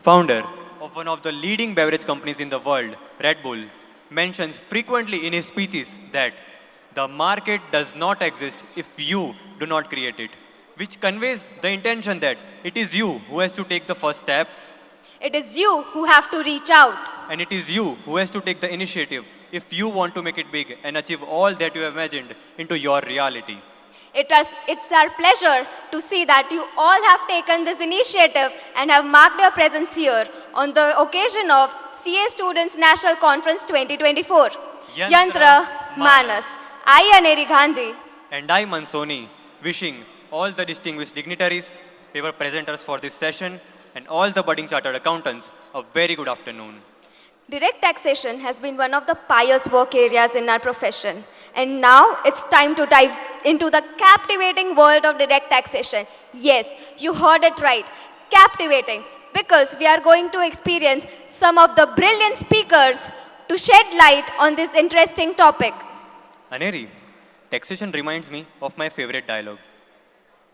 founder of one of the leading beverage companies in the world, Red Bull, mentions frequently in his speeches that the market does not exist if you do not create it, which conveys the intention that it is you who has to take the first step It is you who have to reach out. and it is you who has to take the initiative if you want to make it big and achieve all that you have imagined into your reality. It's our pleasure to see that you all have taken this initiative and have marked your presence here on the occasion of CA Students National Conference 2024. Yantra Manas. I, Aneri Gandhi. And I, Mansoni, wishing all the distinguished dignitaries, paper presenters for this session, and all the budding chartered accountants a very good afternoon. Direct taxation has been one of the pious work areas in our profession. And now it's time to dive into the captivating world of direct taxation. Yes, you heard it right. Captivating. Because we are going to experience some of the brilliant speakers to shed light on this interesting topic. Aneri, taxation reminds me of my favorite dialogue.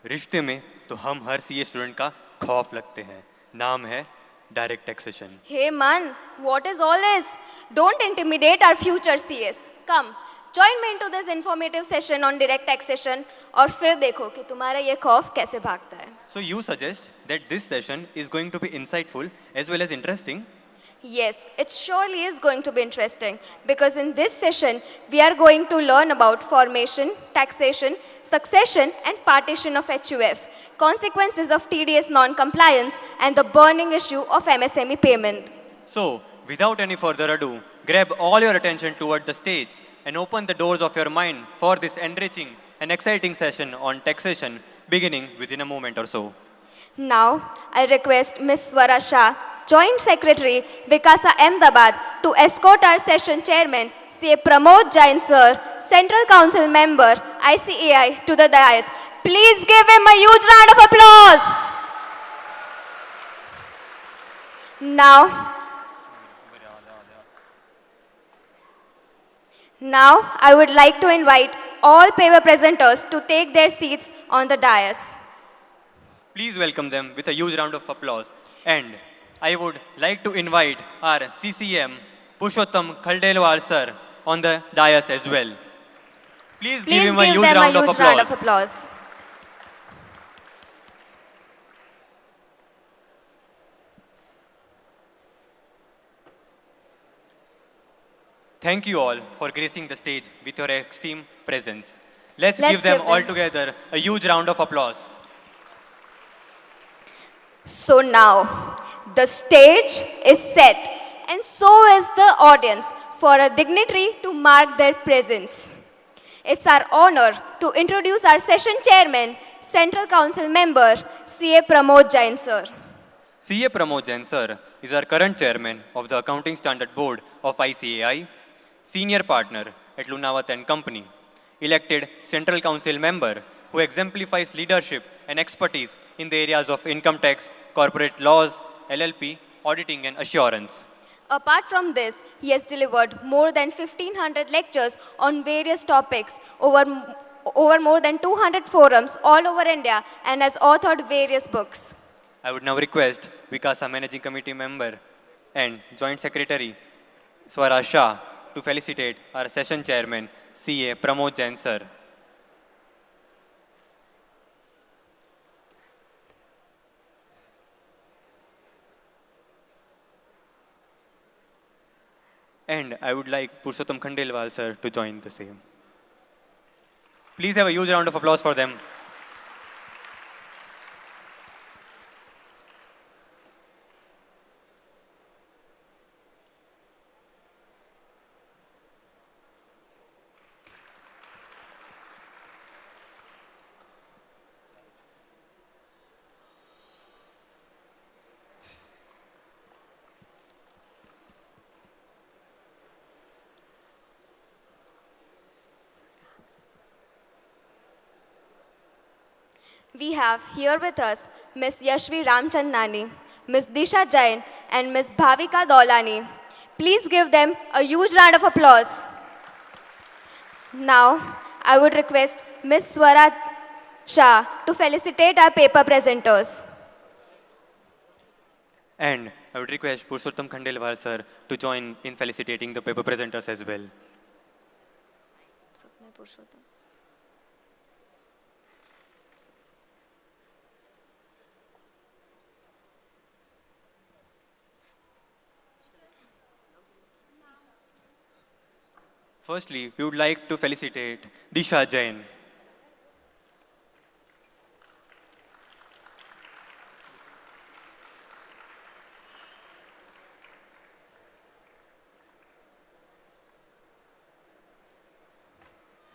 रिश्ते में तो हम हर CA student का खौफ लगते हैं. नाम है direct taxation. Hey man, what is all this? Don't intimidate our future CS. Come, join me into this informative session on direct taxation और फिर देखो कि तुम्हारा ये खौफ कैसे भागता है. So you suggest that this session is going to be insightful as well as interesting? Yes, it surely is going to be interesting because in this session we are going to learn about formation, taxation, succession and partition of HUF, consequences of TDS non-compliance and the burning issue of MSME payment. So, without any further ado, grab all your attention toward the stage and open the doors of your mind for this enriching and exciting session on taxation beginning within a moment or so. Now, I request Ms. Swara Shah, Joint Secretary, Vikasa Ahmedabad, to escort our session chairman, CA Pramod Jain Sir, Central Council member, ICAI, to the dais. Please give him a huge round of applause. Now, I would like to invite all paper presenters to take their seats on the dais. Please welcome them with a huge round of applause. And I would like to invite our CCM, Purushottam Khaldelwal sir, on the dais as well. Please give him a huge round of applause. Thank you all for gracing the stage with your esteemed presence. Let's give them all together a huge round of applause. So now, the stage is set and so is the audience for a dignitary to mark their presence. It's our honor to introduce our session chairman, Central Council member, CA Pramod Jain sir. CA Pramod Jain sir is our current chairman of the Accounting Standard Board of ICAI, senior partner at Lunawat and Company, elected Central Council member who exemplifies leadership and expertise in the areas of income tax, corporate laws, LLP, auditing and assurance. Apart from this, he has delivered more than 1,500 lectures on various topics over more than 200 forums all over India and has authored various books. I would now request Vikasa Managing Committee member and Joint Secretary Swara Shah to felicitate our session chairman, CA Pramod Jain sir. And I would like Purushottam Khandelwal sir to join the same. Please have a huge round of applause for them. We have here with us Ms. Yashvi Ramchandani, Ms. Disha Jain, and Ms. Bhavika Dolani. Please give them a huge round of applause. Now, I would request Ms. Swara Shah to felicitate our paper presenters. And I would request Purushottam Khandelwal sir to join in felicitating the paper presenters as well. Firstly, we would like to felicitate Disha Jain.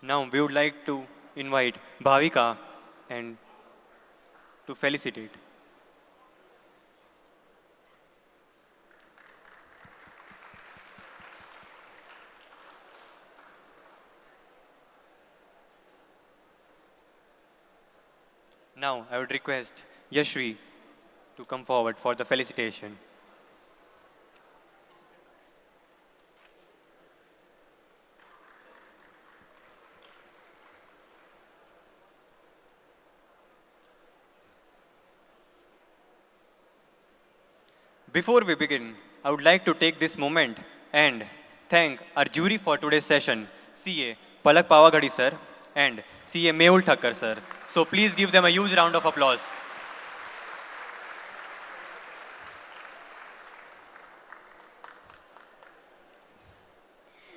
Now we would like to invite Bhavika and to felicitate. Now I would request Yashvi to come forward for the felicitation. Before we begin, I would like to take this moment and thank our jury for today's session, CA Palak Pavaghadi sir and CA Mehul Thakkar sir. So please give them a huge round of applause.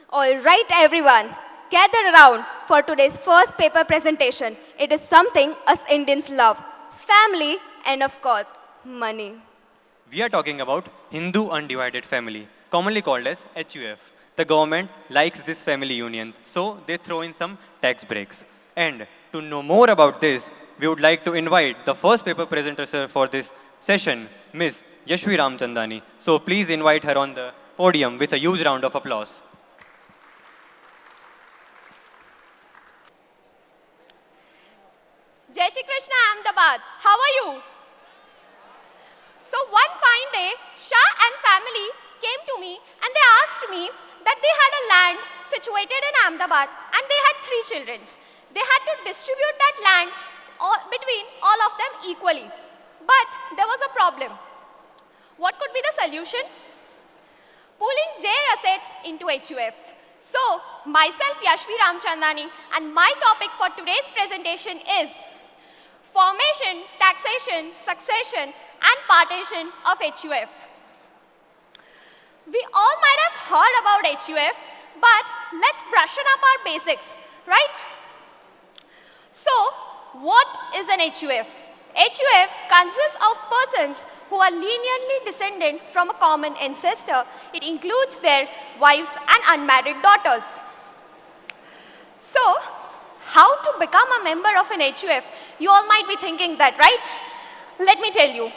All right, everyone, gather around for today's first paper presentation. It is something us Indians love, family and of course, money. We are talking about Hindu Undivided Family, commonly called as HUF. The government likes these family unions, so they throw in some tax breaks. And to know more about this, we would like to invite the first paper presenter sir for this session, Ms. Yashvi Ramchandani. So please invite her on the podium with a huge round of applause. Jai Shri Krishna, Ahmedabad. How are you? So one fine day, Shah and family came to me and they asked me that they had a land situated in Ahmedabad and they had 3 children. They had to distribute that land between all of them equally. But there was a problem. What could be the solution? Pooling their assets into HUF. So, myself Yashvi Ramchandani and my topic for today's presentation is formation, taxation, succession and partition of HUF. We all might have heard about HUF, but let's brushen up our basics, right? So, what is an HUF? HUF consists of persons who are linearly descendant from a common ancestor. It includes their wives and unmarried daughters. So, how to become a member of an HUF? You all might be thinking that, right? Let me tell you.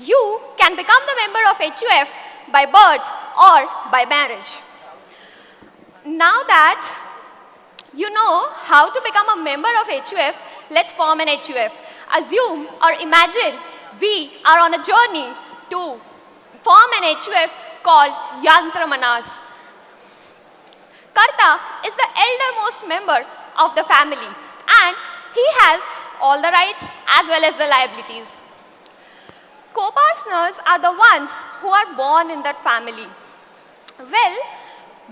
You can become the member of HUF by birth or by marriage. Now that you know how to become a member of HUF, let's form an HUF. Assume or imagine we are on a journey to form an HUF called Yantra Manas. Karta is the eldermost member of the family and he has all the rights as well as the liabilities. Co-partners are the ones who are born in that family. Well,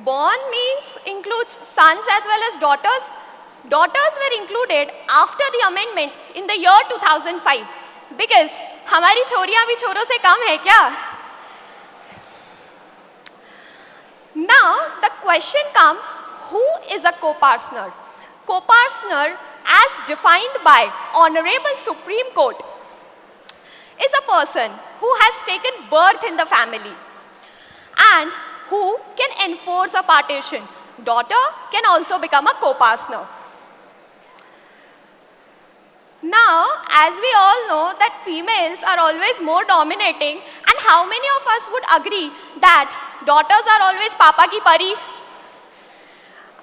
born means includes sons as well as daughters. Daughters were included after the amendment in the year 2005 because हमारी छोरियां भी छोरों से कम है क्या? Now the question comes, who is a co-partner? Co-partner as defined by Honorable Supreme Court is a person who has taken birth in the family and who can enforce a partition. Daughter can also become a co-partner. Now, as we all know that females are always more dominating, and how many of us would agree that daughters are always Papa ki pari?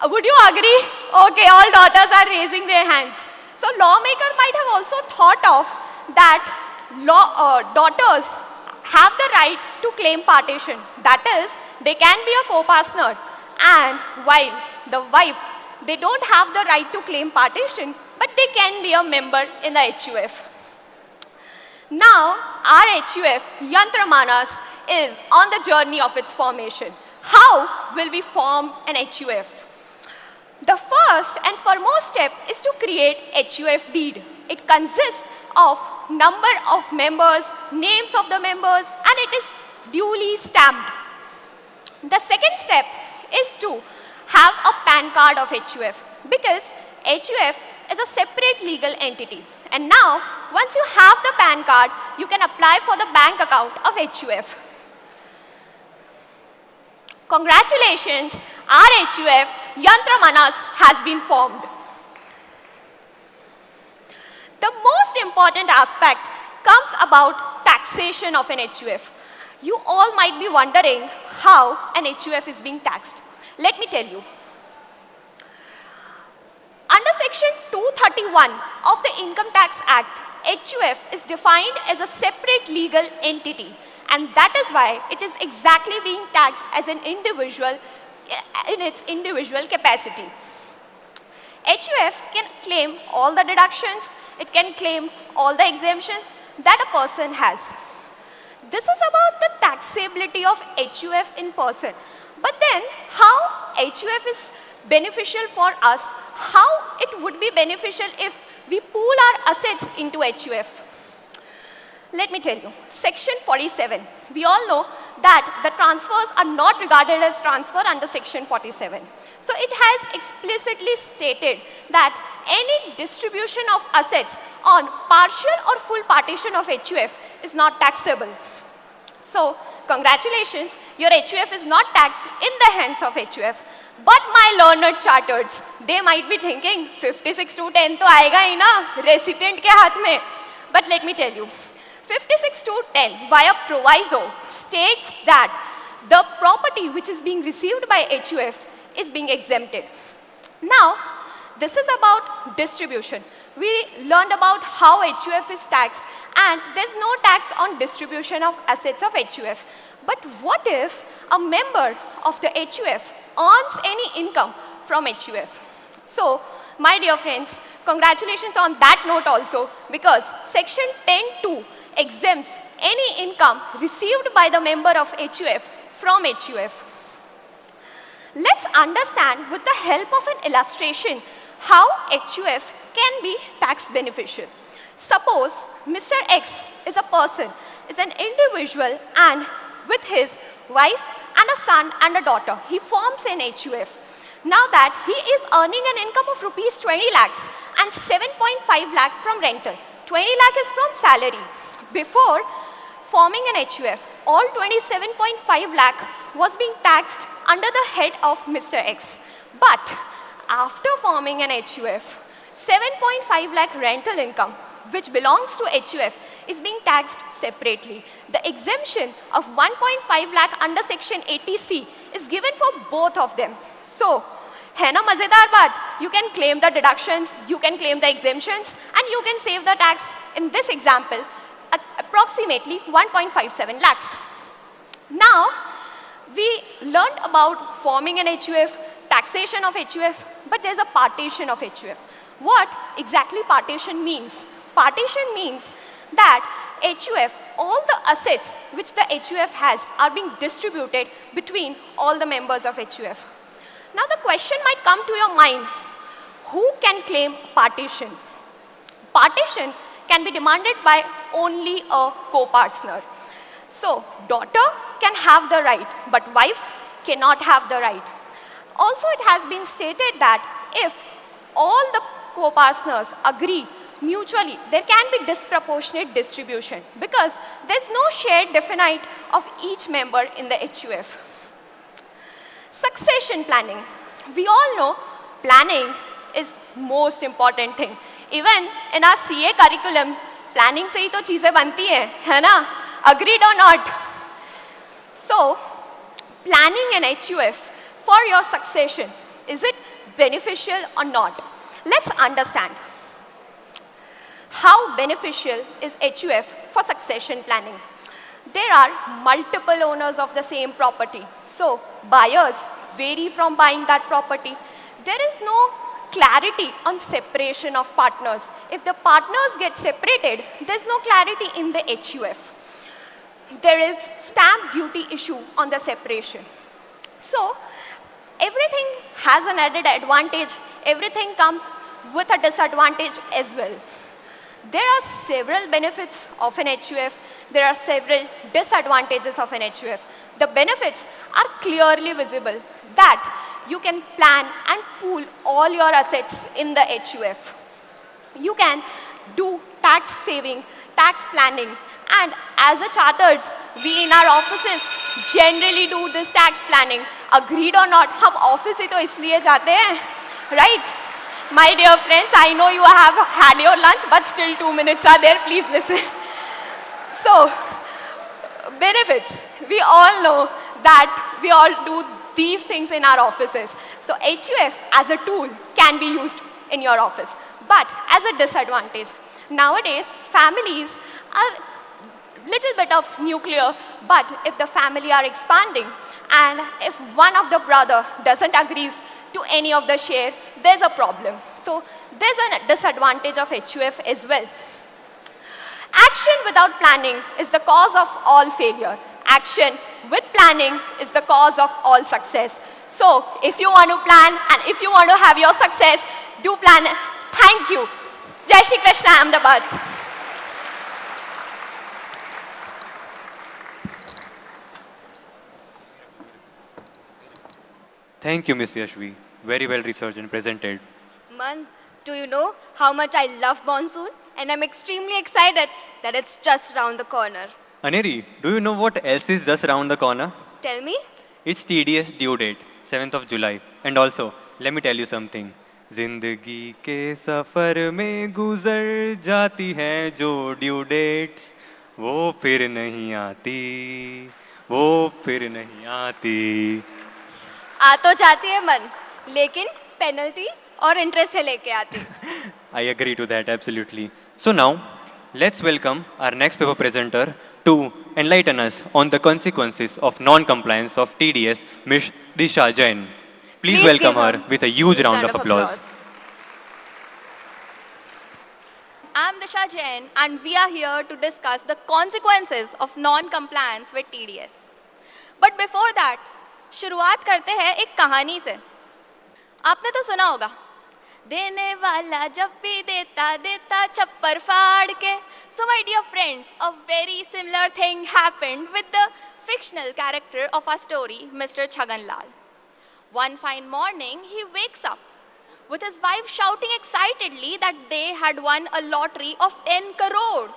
Would you agree? Okay, all daughters are raising their hands. So lawmaker might have also thought of that daughters have the right to claim partition. That is, they can be a co-partner, and while the wives, they don't have the right to claim partition, but they can be a member in the HUF. Now, our HUF, Yantramanas, is on the journey of its formation. How will we form an HUF? The first and foremost step is to create HUF deed. It consists of number of members, names of the members, and it is duly stamped. The second step is to have a PAN card of HUF because HUF is a separate legal entity. And now, once you have the PAN card, you can apply for the bank account of HUF. Congratulations, our HUF, Yantramanas, has been formed. The most important aspect comes about taxation of an HUF. You all might be wondering how an HUF is being taxed. Let me tell you. Under section 231 of the Income Tax Act, HUF is defined as a separate legal entity, and that is why it is exactly being taxed as an individual in its individual capacity. HUF can claim all the deductions, it can claim all the exemptions that a person has. This is about the taxability of HUF in person. But then, how HUF is beneficial for us, how it would be beneficial if we pool our assets into HUF. Let me tell you, section 47, we all know that the transfers are not regarded as transfer under section 47. So it has explicitly stated that any distribution of assets on partial or full partition of HUF is not taxable. So congratulations, your HUF is not taxed in the hands of HUF. But my learned chartereds, they might be thinking 56(2)(10 तो आएगा ही ना recipient के हाथ में. But let me tell you, 56(2)(10 via proviso states that the property which is being received by HUF is being exempted. Now, this is about distribution. We learned about how HUF is taxed, and there's no tax on distribution of assets of HUF. But what if a member of the HUF earns any income from HUF? So, my dear friends, congratulations on that note also, because section 10(2) exempts any income received by the member of HUF from HUF. Let's understand with the help of an illustration how HUF can be tax beneficial. Suppose Mr. X is a person, is an individual, and with his wife and a son and a daughter, he forms an HUF. Now that he is earning an income of rupees 20 lakhs and 7.5 lakh from rental, 20 lakh is from salary. Before forming an HUF, all 27.5 lakh was being taxed under the head of Mr. X. But after forming an HUF, 7.5 lakh rental income, which belongs to HUF, is being taxed separately. The exemption of 1.5 lakh under section 80C is given for both of them. So, है ना मजेदार बात? You can claim the deductions, you can claim the exemptions, and you can save the tax. In this example, approximately 1.57 lakhs. Now, we learned about forming an HUF, taxation of HUF, but there's a partition of HUF. What exactly partition means? Partition means that HUF, all the assets which the HUF has are being distributed between all the members of HUF. Now the question might come to your mind, who can claim partition? Partition can be demanded by only a co-partner. So daughter can have the right, but wives cannot have the right. Also, it has been stated that if all the co-partners agree mutually, there can be disproportionate distribution because there's no shared definite of each member in the HUF. Succession planning. We all know planning is most important thing. Even in our CA curriculum, planning से ही तो चीजें बनती हैं, है ना? Agreed or not? So, planning an HUF for your succession, is it beneficial or not? Let's understand. How beneficial is HUF for succession planning? There are multiple owners of the same property. So, buyers vary from buying that property. There is no clarity on separation of partners. If the partners get separated, there's no clarity in the HUF. There is stamp duty issue on the separation. So everything has an added advantage. Everything comes with a disadvantage as well. There are several benefits of an HUF. There are several disadvantages of an HUF. The benefits are clearly visible that you can plan and pool all your assets in the HUF. You can do tax saving, tax planning, and as a chartered, we in our offices generally do this tax planning. Agreed or not, हम office ही तो इसलिए जाते हैं, right? My dear friends, I know you have had your lunch, but still 2 minutes are there. Please listen. So, benefits. We all know that we all do these things in our offices. So, HUF as a tool can be used in your office. But as a disadvantage, nowadays families are little bit of nuclear, but if the family are expanding and if one of the brother doesn't agree to any of the share, there's a problem. So there's a disadvantage of HUF as well. Action without planning is the cause of all failure. Action with planning is the cause of all success. So if you want to plan and if you want to have your success, do plan. Thank you. Jai Shri Krishna, Ahmedabad. Thank you, Ms. Yashvi. Very well researched and presented. Man, do you know how much I love monsoon? And I'm extremely excited that it's just around the corner. Aneri, do you know what else is just around the corner? Tell me. It's TDS due date, 7th of July. And also, let me tell you something. जिंदगी के सफर में गुजर जाती हैं जो due dates वो फिर नहीं आती वो फिर नहीं आती आ तो जाती है मन, लेकिन पेनल्टी और इंटरेस्ट है लेके आती. I agree to that absolutely. So now, let's welcome our next paper presenter to enlighten us on the consequences of non-compliance of TDS, Ms. Disha Jain. Please welcome her with a huge round of applause. I'm Disha Jain and we are here to discuss the consequences of non-compliance with TDS. But before that, शुरुआत करते हैं एक कहानी से. आपने तो सुना होगा, देने वाला जब भी देता देता छप्पर फाड़ के. So my dear friends, a very similar thing happened with the fictional character of our story, Mr. Chhagan Lal. One fine morning, he wakes up with his wife shouting excitedly that they had won a lottery of 10 crore.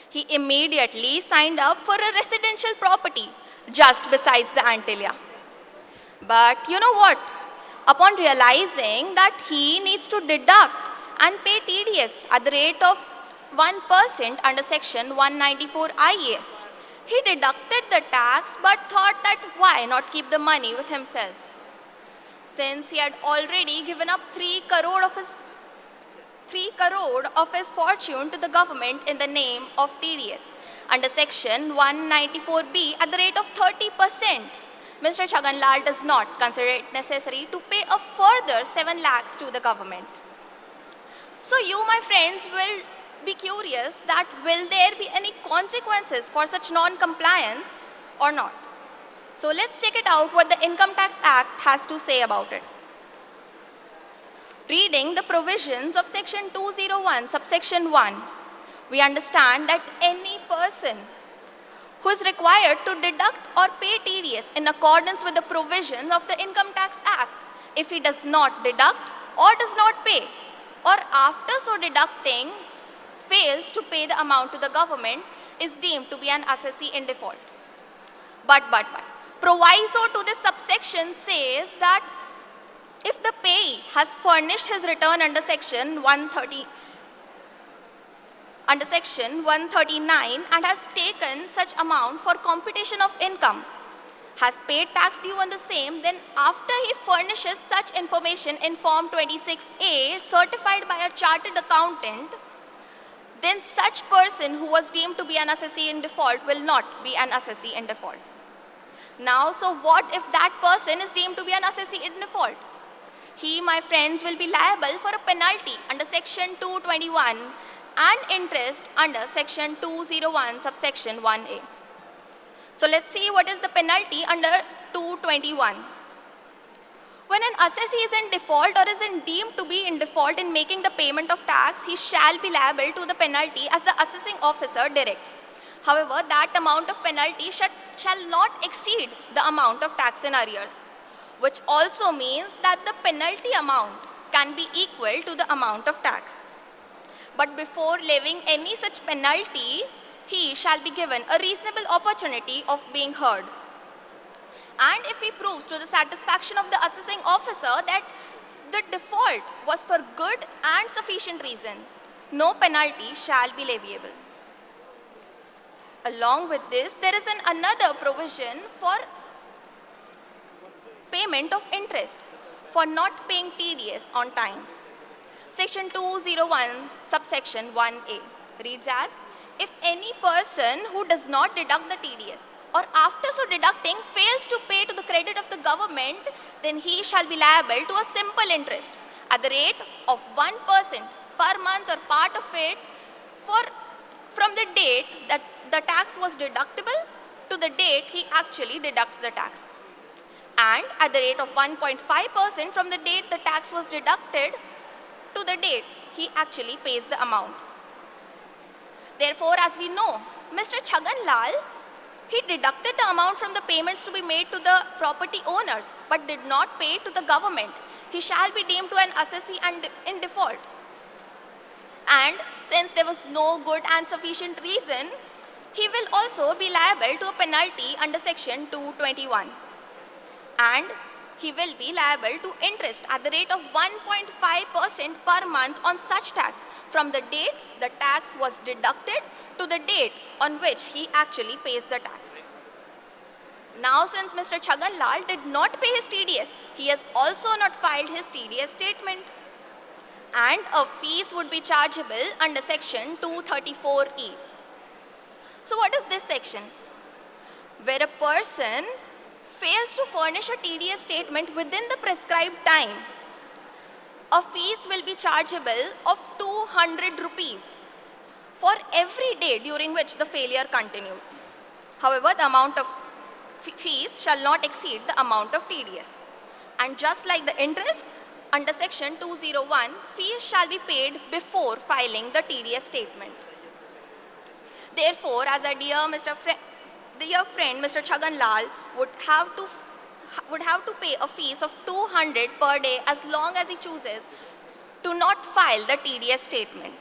He immediately signed up for a residential property just besides the Antilia. But you know what? Upon realizing that he needs to deduct and pay TDS at the rate of 1% under section 194 IA, he deducted the tax but thought that why not keep the money with himself? Since he had already given up 3 crore of his fortune to the government in the name of TDS under section 194B at the rate of 30%, Mr. Chhagan Lal does not consider it necessary to pay a further 7 lakhs to the government. So you, my friends, will be curious that will there be any consequences for such non-compliance or not? So let's check it out what the Income Tax Act has to say about it. Reading the provisions of section 201 subsection 1, we understand that any person who is required to deduct or pay TDS in accordance with the provisions of the Income Tax Act, if he does not deduct or does not pay, or after so deducting fails to pay the amount to the government, is deemed to be an assessee in default. But, proviso to this subsection says that if the payee has furnished his return under section 139 and has taken such amount for computation of income, has paid tax due on the same, then after he furnishes such information in Form 26A certified by a chartered accountant, then such person who was deemed to be an assessee in default will not be an assessee in default. Now, so what if that person is deemed to be an assessee in default? he, my friends, will be liable for a penalty under section 221 and interest under section 201 subsection 1A. So let's see what is the penalty under 221. When an assessee is in default or is deemed to be in default in making the payment of tax, he shall be liable to the penalty as the assessing officer directs. However, that amount of penalty shall not exceed the amount of tax in arrears, which also means that the penalty amount can be equal to the amount of tax. But before levying any such penalty, he shall be given a reasonable opportunity of being heard. And if he proves to the satisfaction of the assessing officer that the default was for good and sufficient reason, no penalty shall be leviable. Along with this, there is another provision for payment of interest for not paying TDS on time. Section 201, subsection 1A reads as, if any person who does not deduct the TDS or after so deducting fails to pay to the credit of the government, then he shall be liable to a simple interest at the rate of 1% per month or part of it from the date that the tax was deductible to the date he actually deducts the tax, and at the rate of 1.5% from the date the tax was deducted to the date he actually pays the amount. Therefore, as we know, Mr. Chhagan Lal, he deducted the amount from the payments to be made to the property owners but did not pay to the government. He shall be deemed to an assessee and in default. And since there was no good and sufficient reason, he will also be liable to a penalty under section 221. And he will be liable to interest at the rate of 1.5% per month on such tax from the date the tax was deducted to the date on which he actually pays the tax. Now, since Mr. Chhagan Lal did not pay his TDS, he has also not filed his TDS statement, and a fees would be chargeable under section 234E. So what is this section? Where a person fails to furnish a TDS statement within the prescribed time, a fees will be chargeable of 200 rupees for every day during which the failure continues. However, the amount of fees shall not exceed the amount of TDS. And just like the interest, under section 201, fees shall be paid before filing the TDS statement. Therefore, as a dear friend, Mr. Chhagan Lal would have to pay a fees of 200 per day as long as he chooses to not file the TDS statement.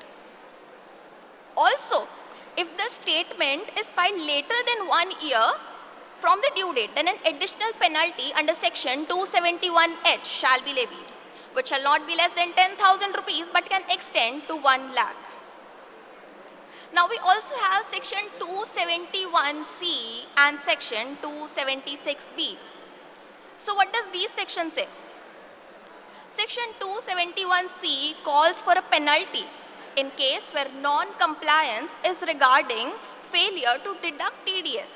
Also, if the statement is filed later than 1 year from the due date, then an additional penalty under section 271H shall be levied, which shall not be less than 10,000 rupees but can extend to 1 lakh. Now we also have section 271C and section 276B. So what does these sections say? Section 271C calls for a penalty in case where non-compliance is regarding failure to deduct TDS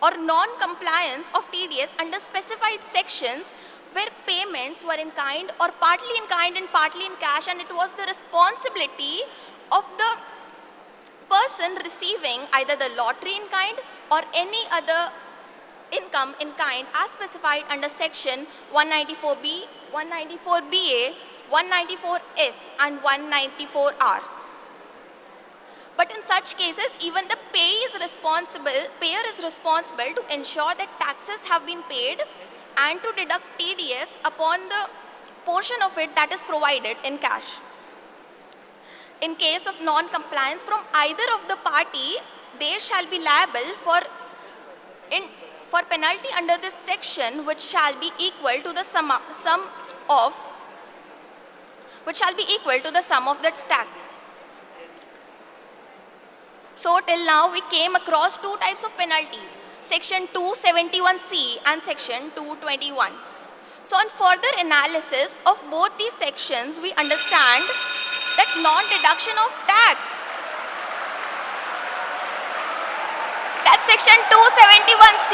or non-compliance of TDS under specified sections where payments were in kind or partly in kind and partly in cash, and it was the responsibility of the person receiving either the lottery in kind or any other income in kind as specified under section 194B, 194BA, 194S and 194R. But in such cases, even the payer is responsible to ensure that taxes have been paid and to deduct TDS upon the portion of it that is provided in cash. In case of non-compliance from either of the party, they shall be liable for penalty under this section, which shall be equal to the sum of that tax. So till now we came across two types of penalties, section 271C and section 221. So on further analysis of both these sections, we understand that non-deduction of tax, that's section 271C,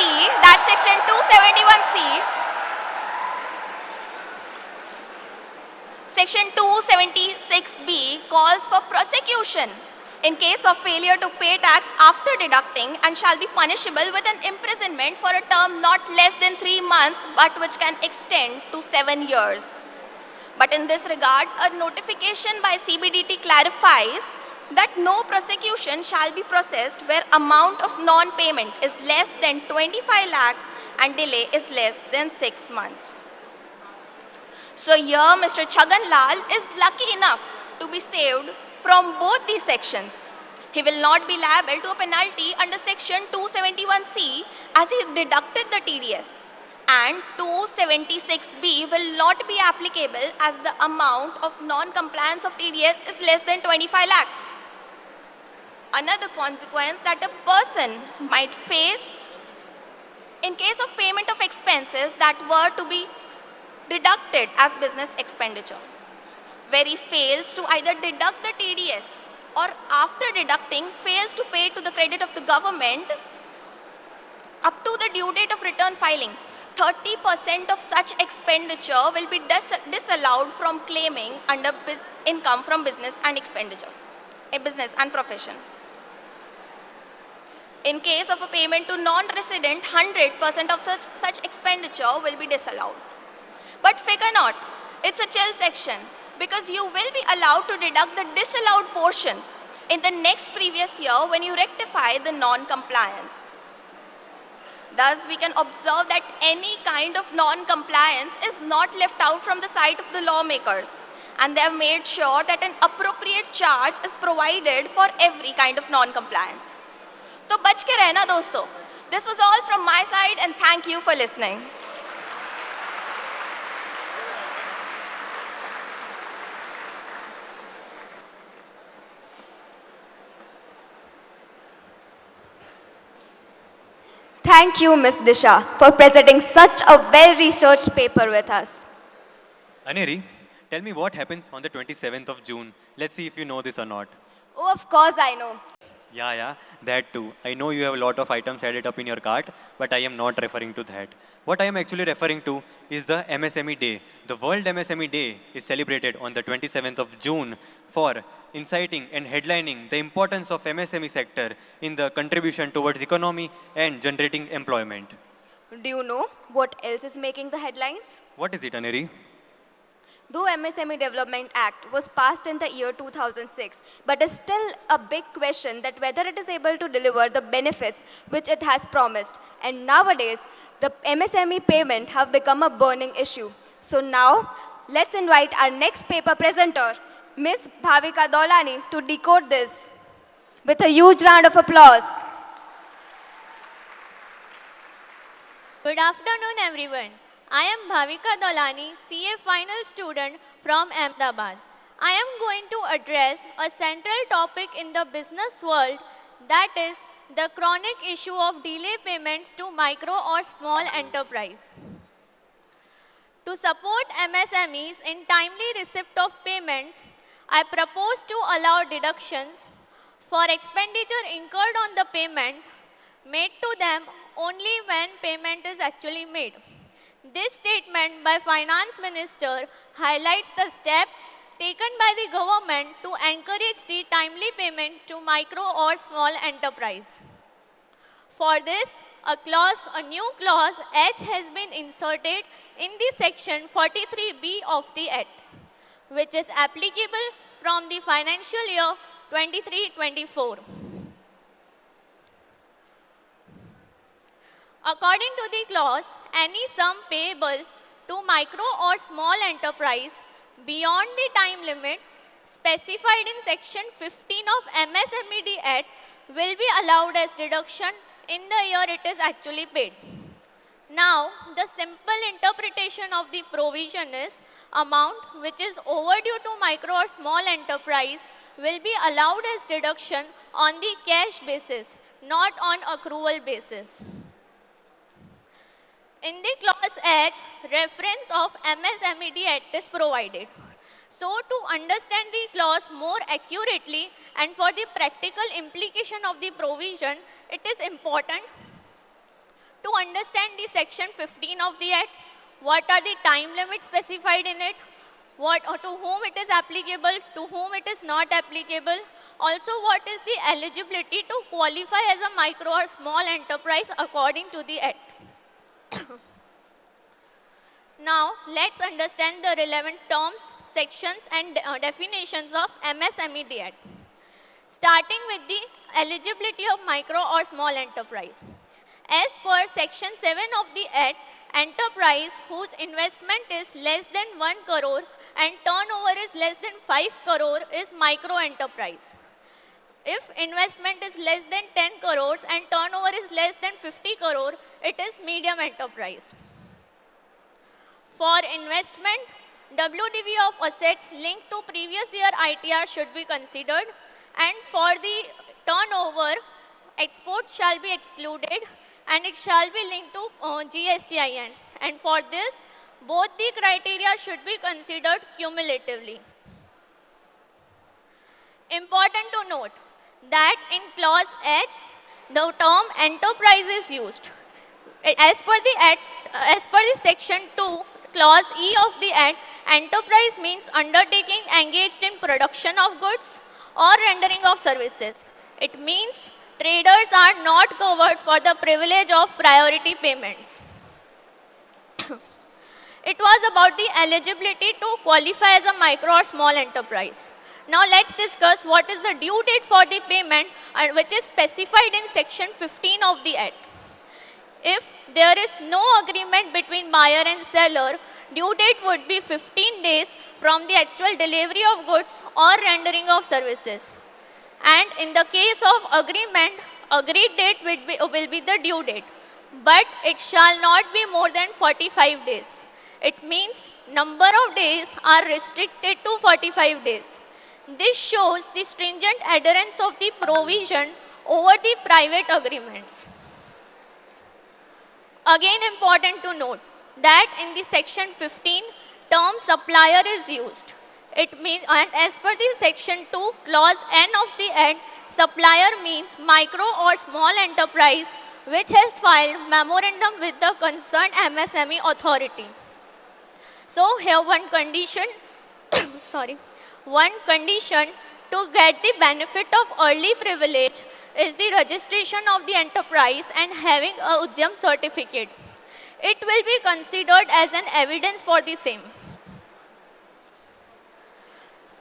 Section 276B calls for prosecution in case of failure to pay tax after deducting and shall be punishable with an imprisonment for a term not less than 3 months but which can extend to 7 years. But in this regard, a notification by CBDT clarifies that no prosecution shall be processed where amount of non-payment is less than 25 lakhs and delay is less than 6 months. So here Mr. Chhagan Lal is lucky enough to be saved from both these sections. He will not be liable to a penalty under section 271C as he deducted the TDS, and 276B will not be applicable as the amount of non-compliance of TDS is less than 25 lakhs. Another consequence that a person might face in case of payment of expenses that were to be deducted as business expenditure, where he fails to either deduct the TDS or after deducting fails to pay to the credit of the government up to the due date of return filing. 30% of such expenditure will be disallowed from claiming under income from business and expenditure, a business and profession. In case of a payment to non-resident, 100% of such expenditure will be disallowed. But figure not, it's a chill section because you will be allowed to deduct the disallowed portion in the next previous year when you rectify the non-compliance. Thus, we can observe that any kind of non-compliance is not left out from the sight of the lawmakers, and they have made sure that an appropriate charge is provided for every kind of non-compliance. So, bach ke rehna dosto. This was all from my side, and thank you for listening. Thank you, Ms. Disha, for presenting such a well-researched paper with us. Aneri, tell me what happens on the 27th of June. Let's see if you know this or not. Oh, of course I know. Yeah, that too. I know you have a lot of items added up in your cart, but I am not referring to that. What I am actually referring to is the MSME Day. The World MSME Day is celebrated on the 27th of June for inciting and headlining the importance of MSME sector in the contribution towards economy and generating employment. Do you know what else is making the headlines? What is it, Aneri? Though MSME Development Act was passed in the year 2006, but is still a big question that whether it is able to deliver the benefits which it has promised. And nowadays, the MSME payment have become a burning issue. So now, let's invite our next paper presenter, Ms. Bhavika Daulani, to decode this with a huge round of applause. Good afternoon, everyone. I am Bhavika Daulani, CA final student from Ahmedabad. I am going to address a central topic in the business world, that is the chronic issue of delay payments to micro or small enterprise. To support MSMEs in timely receipt of payments, I propose to allow deductions for expenditure incurred on the payment made to them only when payment is actually made. This statement by Finance Minister highlights the steps taken by the government to encourage the timely payments to micro or small enterprise. For this, a new clause H has been inserted in the section 43B of the Act, which is applicable from the financial year 23-24. According to the clause, any sum payable to micro or small enterprise beyond the time limit specified in section 15 of MSMED Act will be allowed as deduction in the year it is actually paid. Now, the simple interpretation of the provision is amount which is overdue to micro or small enterprise will be allowed as deduction on the cash basis, not on accrual basis. In the clause H, reference of MSMED Act is provided. So, to understand the clause more accurately and for the practical implication of the provision, it is important to understand the section 15 of the Act, what are the time limits specified in it, what or to whom it is applicable, to whom it is not applicable. Also, what is the eligibility to qualify as a micro or small enterprise according to the Act. Now, let's understand the relevant terms, sections and definitions of MSME Act. Starting with the eligibility of micro or small enterprise. As per section 7 of the Act, enterprise whose investment is less than 1 crore and turnover is less than 5 crore is micro enterprise. If investment is less than 10 crores and turnover is less than 50 crore, it is medium enterprise. For investment, WDV of assets linked to previous year ITR should be considered, and for the turnover, exports shall be excluded and it shall be linked to GSTIN. And for this, both the criteria should be considered cumulatively. Important to note that in clause H, the term enterprise is used. As per the section 2, clause E of the Act, enterprise means undertaking engaged in production of goods or rendering of services. It means traders are not covered for the privilege of priority payments. It was about the eligibility to qualify as a micro or small enterprise. Now let's discuss what is the due date for the payment, which is specified in section 15 of the Act. If there is no agreement between buyer and seller, due date would be 15 days from the actual delivery of goods or rendering of services. And in the case of agreement, agreed date will be the due date, but it shall not be more than 45 days. It means number of days are restricted to 45 days. This shows the stringent adherence of the provision over the private agreements. Again, important to note that in the section 15, term supplier is used. It means, and as per the section 2, clause N of the Act, supplier means micro or small enterprise which has filed memorandum with the concerned MSME authority. So here one condition, one condition to get the benefit of early privilege is the registration of the enterprise and having a Udyam certificate. It will be considered as an evidence for the same.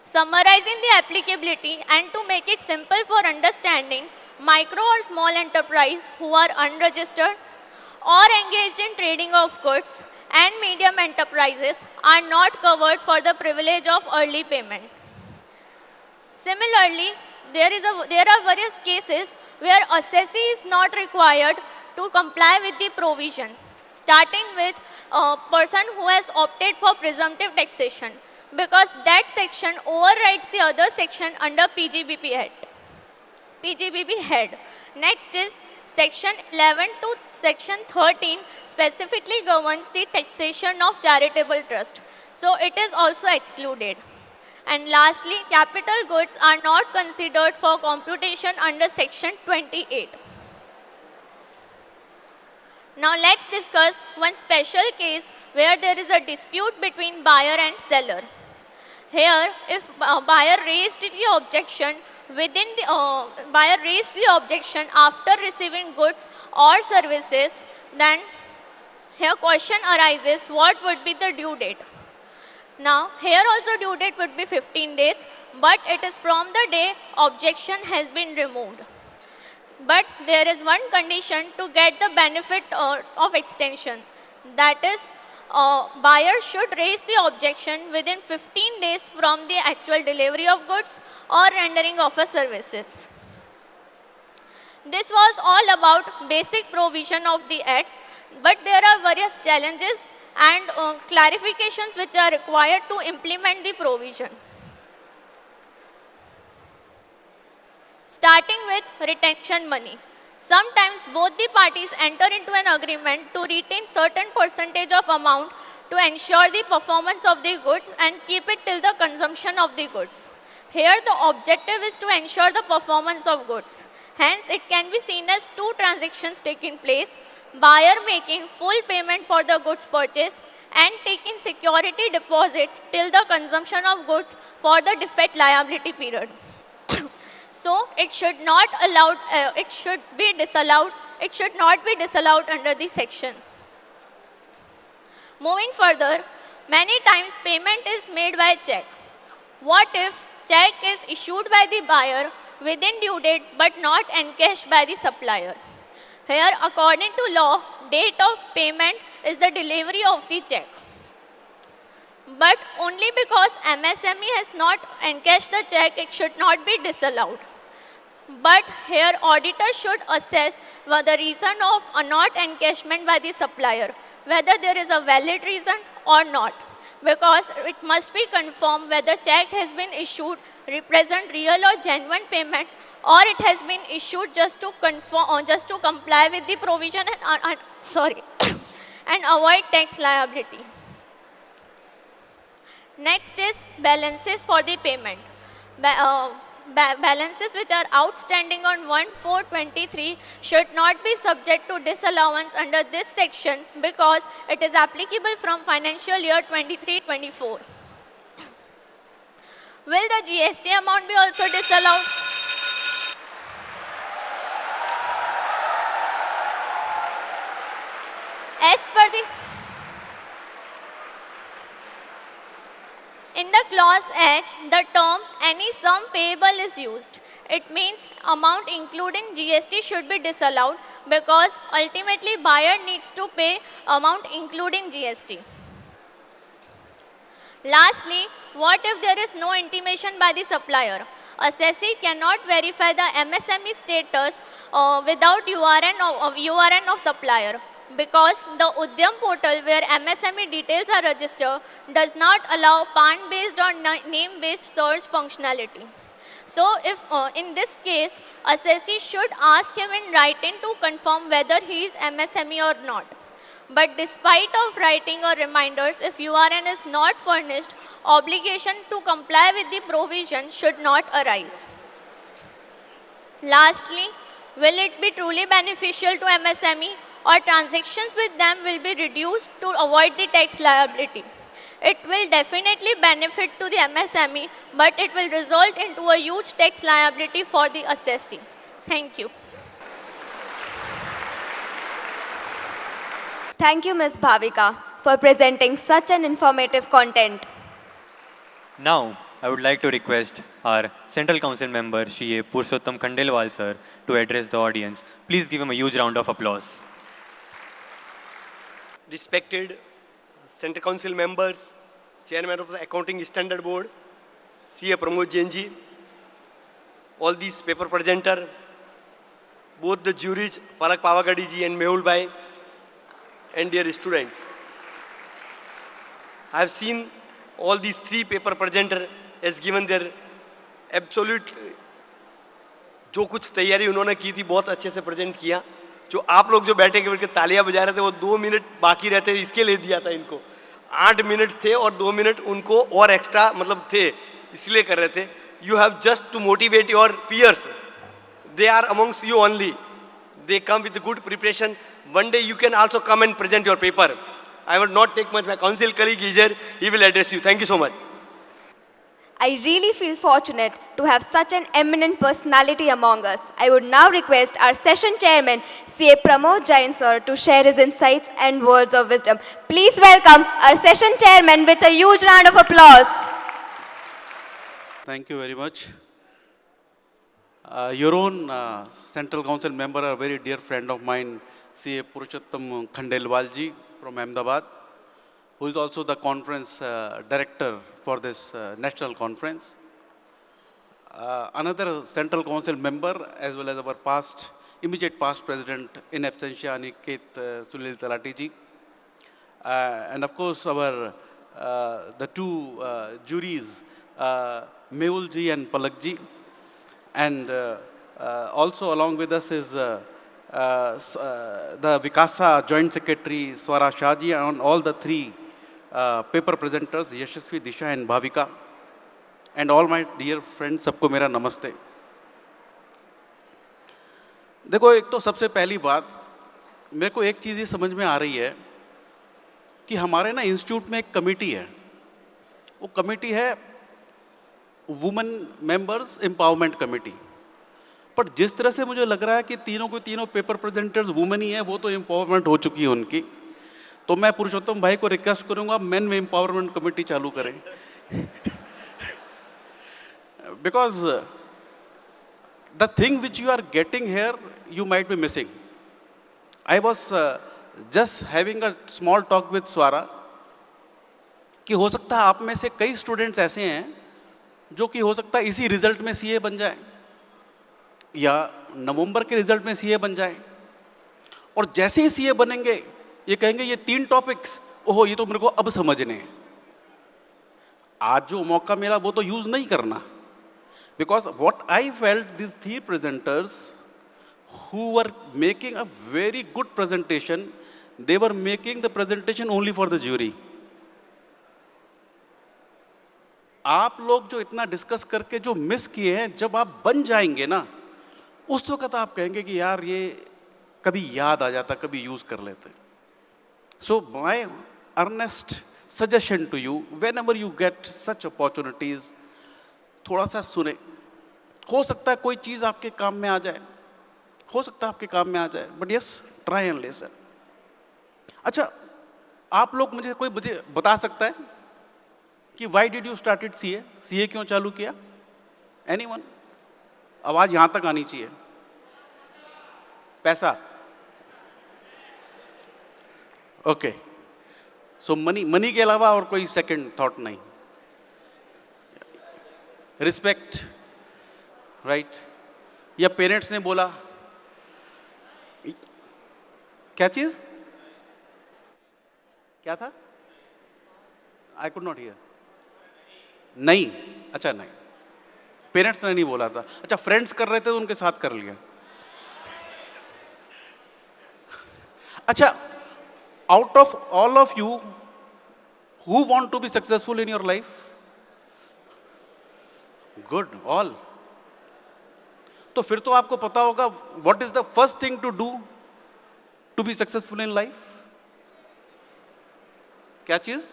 Summarizing the applicability and to make it simple for understanding, micro or small enterprise who are unregistered or engaged in trading of goods and medium enterprises are not covered for the privilege of early payment. Similarly, there are various cases where assessee is not required to comply with the provision, starting with a person who has opted for presumptive taxation, because that section overrides the other section under PGBP head. Next is section 11 to section 13 specifically governs the taxation of charitable trust. So it is also excluded. And lastly, capital goods are not considered for computation under section 28. Now let's discuss one special case where there is a dispute between buyer and seller. Here, if buyer raised the objection after receiving goods or services, then here question arises, what would be the due date? Now, here also due date would be 15 days, but it is from the day objection has been removed. But there is one condition to get the benefit of extension. That is, buyer should raise the objection within 15 days from the actual delivery of goods or rendering of a services. This was all about basic provision of the Act, but there are various challenges and clarifications which are required to implement the provision. Starting with retention money. Sometimes both the parties enter into an agreement to retain certain percentage of amount to ensure the performance of the goods and keep it till the consumption of the goods. Here the objective is to ensure the performance of goods. Hence it can be seen as two transactions taking place, buyer making full payment for the goods purchased and taking security deposits till the consumption of goods for the defect liability period. So it should not allowed, it should be disallowed, it should not be disallowed under this section. Moving further, many times payment is made by check. What if check is issued by the buyer within due date but not encashed by the supplier? Here, according to law, date of payment is the delivery of the check. But only because MSME has not encashed the check, it should not be disallowed. But here, auditor should assess the reason of a not encashment by the supplier, whether there is a valid reason or not, because it must be confirmed whether check has been issued represent real or genuine payment, or it has been issued just to confirm or just to comply with the provision and and avoid tax liability. Next is balances for the payment. Balances which are outstanding on 1/4/23 should not be subject to disallowance under this section because it is applicable from financial year 23-24. Will the GST amount be also disallowed? As per the in the clause H, the term any sum payable is used. It means amount including GST should be disallowed because ultimately buyer needs to pay amount including GST. Lastly, what if there is no intimation by the supplier? Assessee cannot verify the MSME status without URN of supplier, because the Udyam portal where MSME details are registered does not allow PAN-based or name-based search functionality. So if in this case, assessee should ask him in writing to confirm whether he is MSME or not. But despite of writing or reminders, if URN is not furnished, obligation to comply with the provision should not arise. Lastly, will it be truly beneficial to MSME, or transactions with them will be reduced to avoid the tax liability? It will definitely benefit to the MSME, but it will result into a huge tax liability for the assessee. Thank you. Thank you, Ms. Bhavika, for presenting such an informative content. Now, I would like to request our Central Council member, Shri Purushottam Khandelwal sir, to address the audience. Please give him a huge round of applause. Respected Central Council members, Chairman of the Accounting Standard Board, CA Pramod Jain ji, all these paper presenter, both the juries, Palak Pavagadi ji and Mehul Bhai, and dear students. I have seen all these three paper presenter has given their absolute, जो कुछ तैयारी उन्होंने की थी बहुत अच्छे से present किया. जो आप लोग जो बैठे के तालियां बजा रहे थे वो 2 मिनट बाकी रहते इसके लिए दिया था इनको. 8 मिनट थे और 2 मिनट उनको और एक्स्ट्रा मतलब थे इसलिए कर रहे थे. You have just to motivate your peers. They are amongst you only. They come with good preparation. One day you can also come and present your paper. I will not take much. My council colleague is here. He will address you. Thank you so much. I really feel fortunate to have such an eminent personality among us. I would now request our session chairman, CA Pramod Jain sir, to share his insights and words of wisdom. Please welcome our session chairman with a huge round of applause. Thank you very much. Your own Central Council member, a very dear friend of mine, CA Purushottam Khandelwal ji from Ahmedabad, who is also the conference director for this national conference. Another Central Council member, as well as our immediate past president in absentia, Aniket Sunil Talati ji. And of course, our the two juries, Mehul ji and Palak ji. And also along with us is the Vikasa Joint Secretary Swara Shahji, and all the three paper presenters, Yashasvi, Disha and Bhavika. And all my dear friends, सबको मेरा नमस्ते. देखो, एक तो सबसे पहली बात, मेरे को एक चीज़ ये समझ में आ रही है कि हमारे ना इंस्टीट्यूट में एक कमेटी है, वो कमेटी है वुमेन मेंबर्स एम्पावरमेंट कमेटी। पर जिस तरह से मुझे लग रहा है कि तीनों के तीनों पेपर प्रेजेंटर्स वुमेन ही हैं, वो तो एम्पावरमेंट हो चुकी है उनकी, तो मैं पुरुषोत्तम भाई को रिक्वेस्ट करूंगा मेन में एम्पावरमेंट कमेटी चालू करें। Because the thing which you are getting here you might be missing. I was just having a small talk with Swara कि हो सकता है आप में से कई स्टूडेंट्स ऐसे हैं जो कि हो सकता है इसी रिजल्ट में सीए बन जाए या नवंबर के रिजल्ट में सीए बन जाए, और जैसे ही सीए बनेंगे ये कहेंगे ये 3 टॉपिक्स, ओहो ये तो मेरे को अब समझने हैं। आज जो मौका मिला वो तो यूज नहीं करना, because what I felt this 3 presenters who were making a very good presentation, they were making the presentation only for the jury. आप लोग जो इतना डिस्कस करके जो मिस किए हैं, जब आप बन जाएंगे ना उस वक्त आप कहेंगे कि यार ये कभी याद आ जाता, कभी यूज कर लेते। So my earnest suggestion to you, whenever you get such opportunities, थोड़ा सा सुने, हो सकता है कोई चीज आपके काम में आ जाए, हो सकता है आपके काम में आ जाए, but yes try and listen. अच्छा, आप लोग मुझे बता सकता है कि why did you started CA? CA क्यों चालू किया? एनीवन? आवाज यहां तक आनी चाहिए। पैसा? ओके, सो मनी के अलावा और कोई सेकंड थॉट नहीं? Respect, right? या पेरेंट्स ने बोला? क्या चीज? क्या था? I could not here. नहीं, अच्छा नहीं, पेरेंट्स ने नहीं बोला था। अच्छा, फ्रेंड्स कर रहे थे तो उनके साथ कर लिया। अच्छा, out of all of you who want to be successful in your life? Good, all. तो फिर तो आपको पता होगा what is the first thing to do to be successful in life? क्या चीज?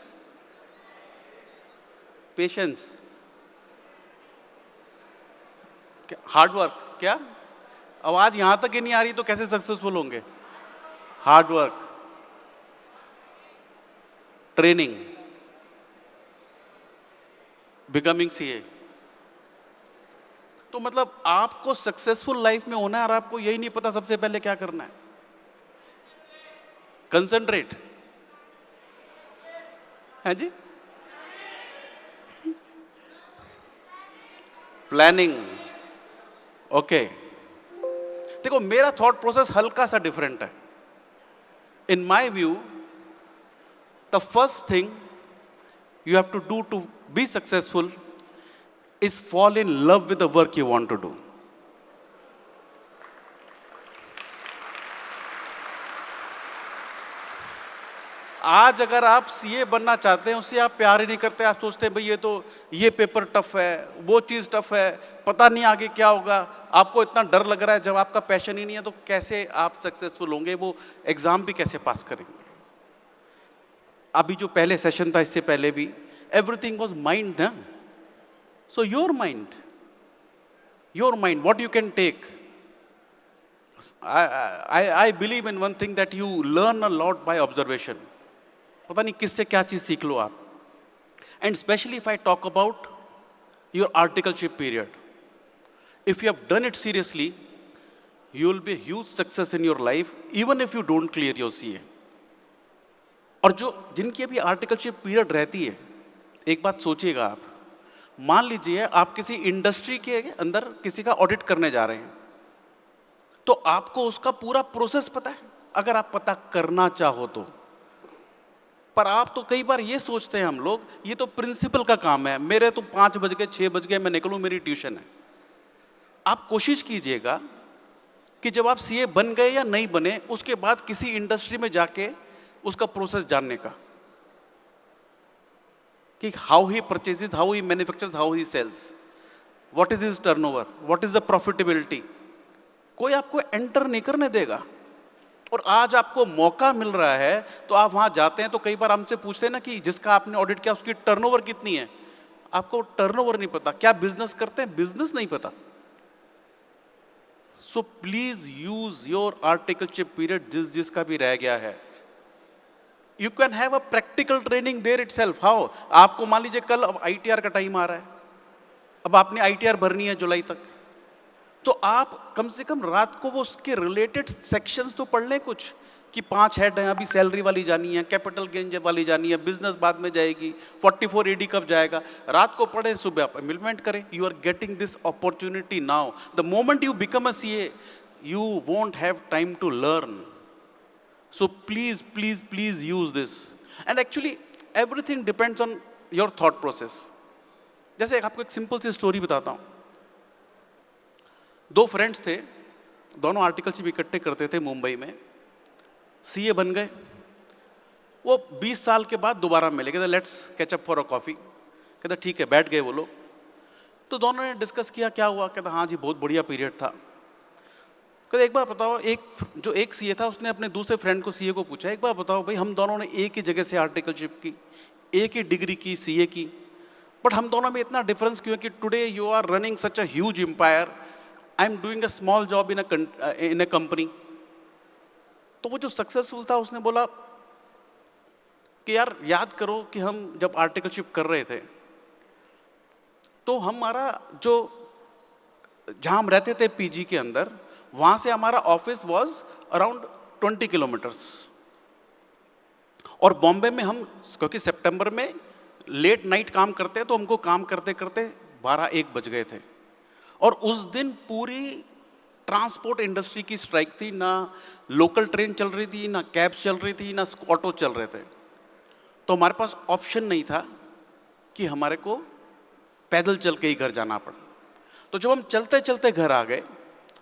Patience, hard work. क्या? आवाज यहां तक ही नहीं आ रही तो कैसे सक्सेसफुल होंगे? Hard work, training, becoming CA. तो मतलब आपको सक्सेसफुल लाइफ में होना है और आपको यही नहीं पता सबसे पहले क्या करना है। कंसंट्रेट, है जी, प्लानिंग। ओके, देखो मेरा थॉट प्रोसेस हल्का सा डिफरेंट है। In my view the first thing you have to do to be successful is fall in love with the work you want to do. आज अगर आप सीए बनना चाहते हैं, उससे आप प्यार ही नहीं करते, आप सोचते हैं भाई ये पेपर टफ है, वो चीज टफ है, पता नहीं आगे क्या होगा, आपको इतना डर लग रहा है। जब आपका पैशन ही नहीं है तो कैसे आप सक्सेसफुल होंगे? वो एग्जाम भी कैसे पास करेंगे? अभी जो पहले सेशन था, इससे पहले भी, एवरीथिंग वाज माइंड ना। So your mind, what you can take. I believe in one thing that you learn a lot by observation. पता नहीं किससे क्या चीज सीख लो आप। And specially if I talk about your articleship period, if you have done it seriously, you will be a huge success in your life even if you don't clear your CA. और जो जिनकी अभी articleship period रहती है, एक बात सोचिएगा आप, मान लीजिए आप किसी इंडस्ट्री के अंदर किसी का ऑडिट करने जा रहे हैं, तो आपको उसका पूरा प्रोसेस पता है अगर आप पता करना चाहो तो। पर आप तो कई बार ये सोचते हैं हम लोग, ये तो प्रिंसिपल का काम है, मेरे तो 5 बज गए 6 बज गए मैं निकलूं, मेरी ट्यूशन है। आप कोशिश कीजिएगा कि जब आप सीए बन गए या नहीं बने, उसके बाद किसी इंडस्ट्री में जाके उसका प्रोसेस जानने का, कि how he purchases, how he manufactures, how he sells, what is his turnover, what is the profitability. कोई आपको एंटर नहीं करने देगा। और आज आपको मौका मिल रहा है तो आप वहां जाते हैं, तो कई बार हमसे पूछते हैं ना कि जिसका आपने ऑडिट किया उसकी टर्नओवर कितनी है। आपको टर्नओवर नहीं पता, क्या बिजनेस करते हैं बिजनेस नहीं पता। So please use your articleship period जिसका भी रह गया है। You can have a practical training there itself. How, आपको मान लीजिए कल अब आईटीआर का टाइम आ रहा है, अब आपने आईटीआर भरनी है जुलाई तक, तो आप कम से कम रात को वो उसके रिलेटेड सेक्शंस तो पढ़ लें कुछ, कि 5 हेड हैं, अभी सैलरी वाली जानी है, कैपिटल गेन वाली जानी है, बिजनेस बाद में जाएगी, 44 एडी कब जाएगा, रात को पढ़े, सुबह आप इम्प्लीमेंट करें। You are getting this opportunity now. The moment you become a CA you won't have time to learn. So please please please use this. And actually everything depends on your thought process. जैसे आपको एक simple सी story बताता हूं। 2 friends थे, दोनों articleship इकट्ठे करते थे मुंबई में, सीए बन गए। वो 20 साल के बाद दोबारा मिले, कहते let's catch up for a coffee. कहते ठीक है, बैठ गए वो लोग। तो दोनों ने डिस्कस किया क्या हुआ। कहता हाँ जी बहुत बढ़िया पीरियड था। कहते एक बार बताओ, एक सीए था उसने अपने दूसरे फ्रेंड को सीए को पूछा, एक बार बताओ भाई हम दोनों ने एक ही जगह से आर्टिकलशिप की, एक ही डिग्री की सीए की, बट हम दोनों में इतना डिफरेंस क्यों है कि today you are running such a huge empire, I am doing a small job in a company. तो वो जो सक्सेसफुल था उसने बोला कि यार याद करो कि हम जब आर्टिकलशिप कर रहे थे तो हमारा जो जहां हम रहते थे पीजी के अंदर, वहां से हमारा ऑफिस वाज अराउंड 20 किलोमीटर्स। और बॉम्बे में हम क्योंकि सितंबर में लेट नाइट काम करते हैं तो हमको काम करते करते 12-1 बज गए थे। और उस दिन पूरी ट्रांसपोर्ट इंडस्ट्री की स्ट्राइक थी, ना लोकल ट्रेन चल रही थी, ना कैब्स चल रही थी, ना ऑटो चल रहे थे। तो हमारे पास ऑप्शन नहीं था कि हमारे को पैदल चल के ही घर जाना पड़ा। तो जब हम चलते चलते घर आ गए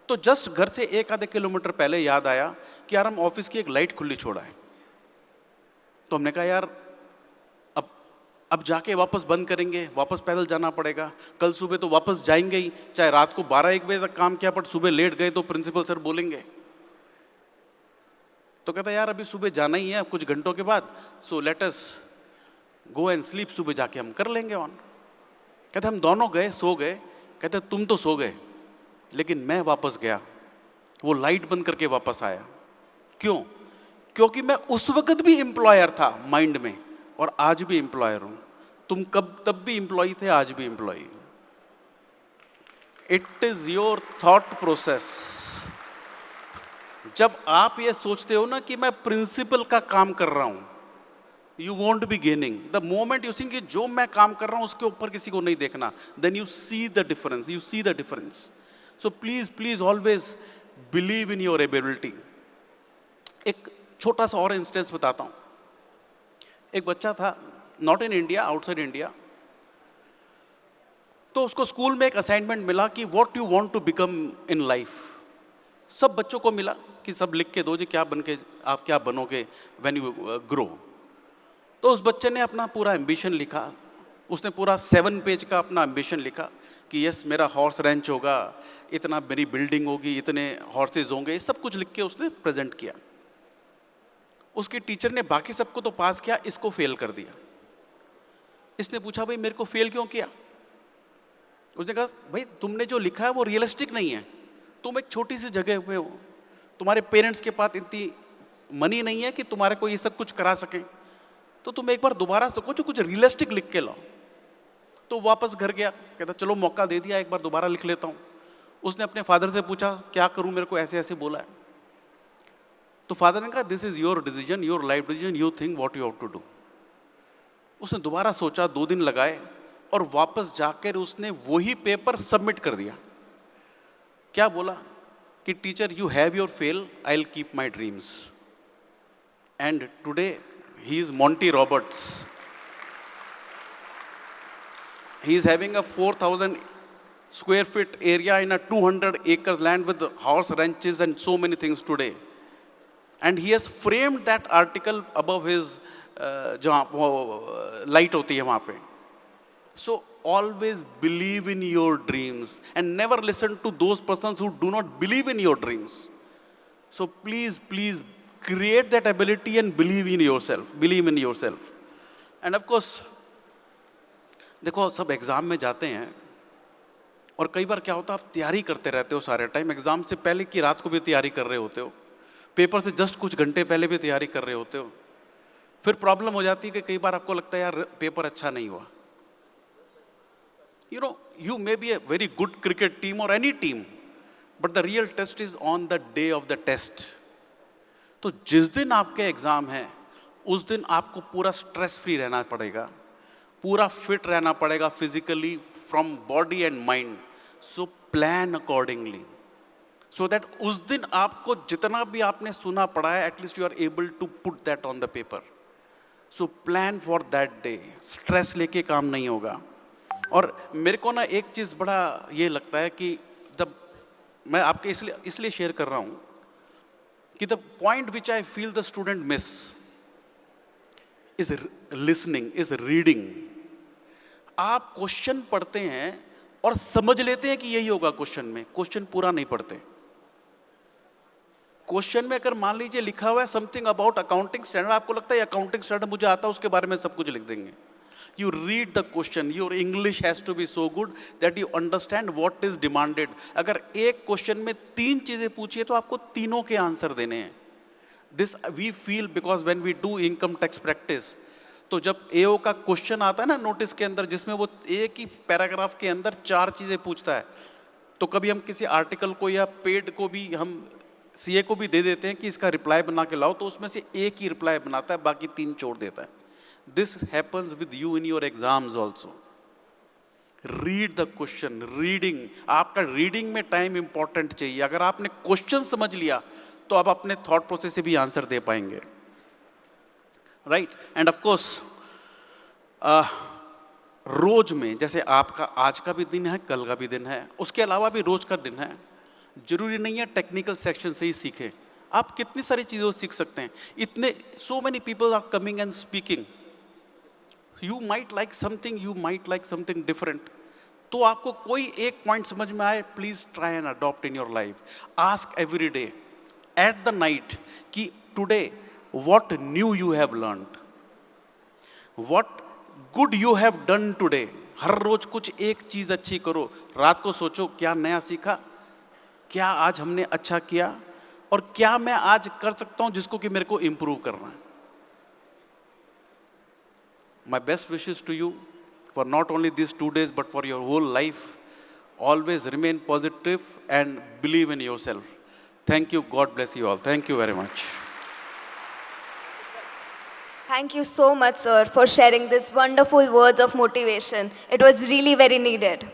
तो जस्ट घर से 1-आधे किलोमीटर पहले याद आया कि यार हम ऑफिस की एक लाइट खुली छोड़ा है। तो हमने कहा यार अब जाके वापस बंद करेंगे, वापस पैदल जाना पड़ेगा, कल सुबह तो वापस जाएंगे ही, चाहे रात को 12-1 बजे तक काम किया बट सुबह लेट गए तो प्रिंसिपल सर बोलेंगे। तो कहता यार अभी सुबह जाना ही है कुछ घंटों के बाद, so let us go and sleep, सुबह जाके हम कर लेंगे ऑन। कहते हम दोनों गए, सो गए। कहते तुम तो सो गए लेकिन मैं वापस गया, वो लाइट बंद करके वापस आया। क्यों? क्योंकि मैं उस वक्त भी एम्प्लॉयर था माइंड में और आज भी एम्प्लॉयर हूं। तुम तब भी एम्प्लॉय थे, आज भी employ. It is your thought process. जब आप ये सोचते हो ना कि मैं प्रिंसिपल का काम कर रहा हूं, you won't be gaining. The moment you think कि जो मैं काम कर रहा हूं उसके ऊपर किसी को नहीं देखना, then you see the difference, you see the difference. So please please always believe in your ability. एक छोटा सा और इंस्टेंस बताता हूं। एक बच्चा था, not in India, outside India. तो उसको स्कूल में एक असाइनमेंट मिला कि what you want to become in life. सब बच्चों को मिला कि सब लिख के दो जी क्या बन के आप क्या बनोगे व्हेन यू ग्रो। तो उस बच्चे ने अपना पूरा एम्बिशन लिखा। उसने पूरा 7 पेज का अपना एम्बिशन लिखा कि यस मेरा हॉर्स रेंच होगा, इतना मेरी बिल्डिंग होगी, इतने हॉर्सेज होंगे, सब कुछ लिख के उसने प्रेजेंट किया। उसके टीचर ने बाकी सबको तो पास किया, इसको फेल कर दिया। इसने पूछा भाई मेरे को फेल क्यों किया? उसने कहा भाई तुमने जो लिखा है वो रियलिस्टिक नहीं है। तुम एक छोटी सी जगह पे हो, तुम्हारे पेरेंट्स के पास इतनी मनी नहीं है कि तुम्हारे को ये सब कुछ करा सके, तो तुम एक बार दोबारा से कुछ रियलिस्टिक लिख के लाओ। तो वापस घर गया, कहता चलो मौका दे दिया, एक बार दोबारा लिख लेता हूँ। उसने अपने फादर से पूछा क्या करूँ, मेरे को ऐसे ऐसे बोला है। तो फादर ने कहा this is your decision, your life decision, you think what you have to do. उसने दोबारा सोचा, 2 दिन लगाए और वापस जाकर उसने वही पेपर सबमिट कर दिया। क्या बोला कि teacher you have your fail, I will keep my dreams. And today he is Monty Roberts. He is having a 4,000 square feet area in a 200 acres land with horse ranches and so many things today. And he has framed that article above his जहाँ light होती है वहाँ पे. So always believe in your dreams and never listen to those persons who do not believe in your dreams. So please create that ability and believe in yourself. Believe in yourself. And of course, देखो सब exam में जाते हैं और कई बार क्या होता है आप तैयारी करते रहते हो सारे टाइम, एग्जाम से पहले की रात को भी तैयारी कर रहे होते हो, पेपर से जस्ट कुछ घंटे पहले भी तैयारी कर रहे होते हो, फिर प्रॉब्लम हो जाती है कि कई बार आपको लगता है यार पेपर अच्छा नहीं हुआ. You may be a very good cricket team or any team, but the real test is on the day of the test. तो जिस दिन आपके एग्जाम है उस दिन आपको पूरा स्ट्रेस फ्री रहना पड़ेगा, पूरा फिट रहना पड़ेगा physically, from body and mind. So plan accordingly, so that उस दिन आपको जितना भी आपने सुना पढ़ा है at least you are able to put that on the paper. So plan for that day. Stress लेके काम नहीं होगा. और मेरे को ना एक चीज़ बड़ा ये लगता है कि जब मैं आपके इसलिए शेयर कर रहा हूँ कि the point which I feel the student miss is listening, is reading. आप क्वेश्चन पढ़ते हैं और समझ लेते हैं कि यही होगा क्वेश्चन में, क्वेश्चन पूरा नहीं पढ़ते. क्वेश्चन में अगर मान लीजिए लिखा हुआ है समथिंग अबाउट अकाउंटिंग स्टैंडर्ड, आपको लगता है अकाउंटिंग स्टैंडर्ड मुझे आता है, उसके बारे में सब कुछ लिख देंगे. You read the question. Your English has to be so good that you understand what is demanded. अगर एक क्वेश्चन में 3 चीजें पूछिए तो आपको तीनों के आंसर देने हैं. This we feel because when we do income tax practice, तो जब AO का क्वेश्चन आता है ना नोटिस के अंदर, जिसमें वो एक ही पैराग्राफ के अंदर 4 चीजें पूछता है, तो कभी हम किसी आर्टिकल को या पेड को भी हम CA को भी दे देते हैं कि इसका रिप्लाई बना के लाओ, तो उसमें से एक ही रिप्लाई बनाता है, बाकी 3 छोड़ देता है. This happens with you in your exams also. Read the question. Reading, आपका रीडिंग में टाइम इंपॉर्टेंट चाहिए. अगर आपने क्वेश्चन समझ लिया तो आप अपने थॉट प्रोसेस से भी आंसर दे पाएंगे. राइट. एंड ऑफ कोर्स रोज में, जैसे आपका आज का भी दिन है, कल का भी दिन है, उसके अलावा भी रोज का दिन है. जरूरी नहीं है टेक्निकल सेक्शन से ही सीखें, आप कितनी सारी चीज़ों सीख सकते हैं. इतने so many people are coming and speaking. You might like something, you might like something different. तो आपको कोई एक पॉइंट समझ में आए, please try and adopt in your life. Ask every day at the night कि today what new you have learned, what good you have done today. हर रोज कुछ एक चीज अच्छी करो. रात को सोचो क्या नया सीखा, क्या आज हमने अच्छा किया, और क्या मैं आज कर सकता हूं जिसको कि मेरे को इंप्रूव करना है. My best wishes to you for not only these 2 days but for your whole life. Always remain positive and believe in yourself. Thank you. God bless you all. Thank you very much. Thank you so much, sir, for sharing these wonderful words of motivation. It was really very needed.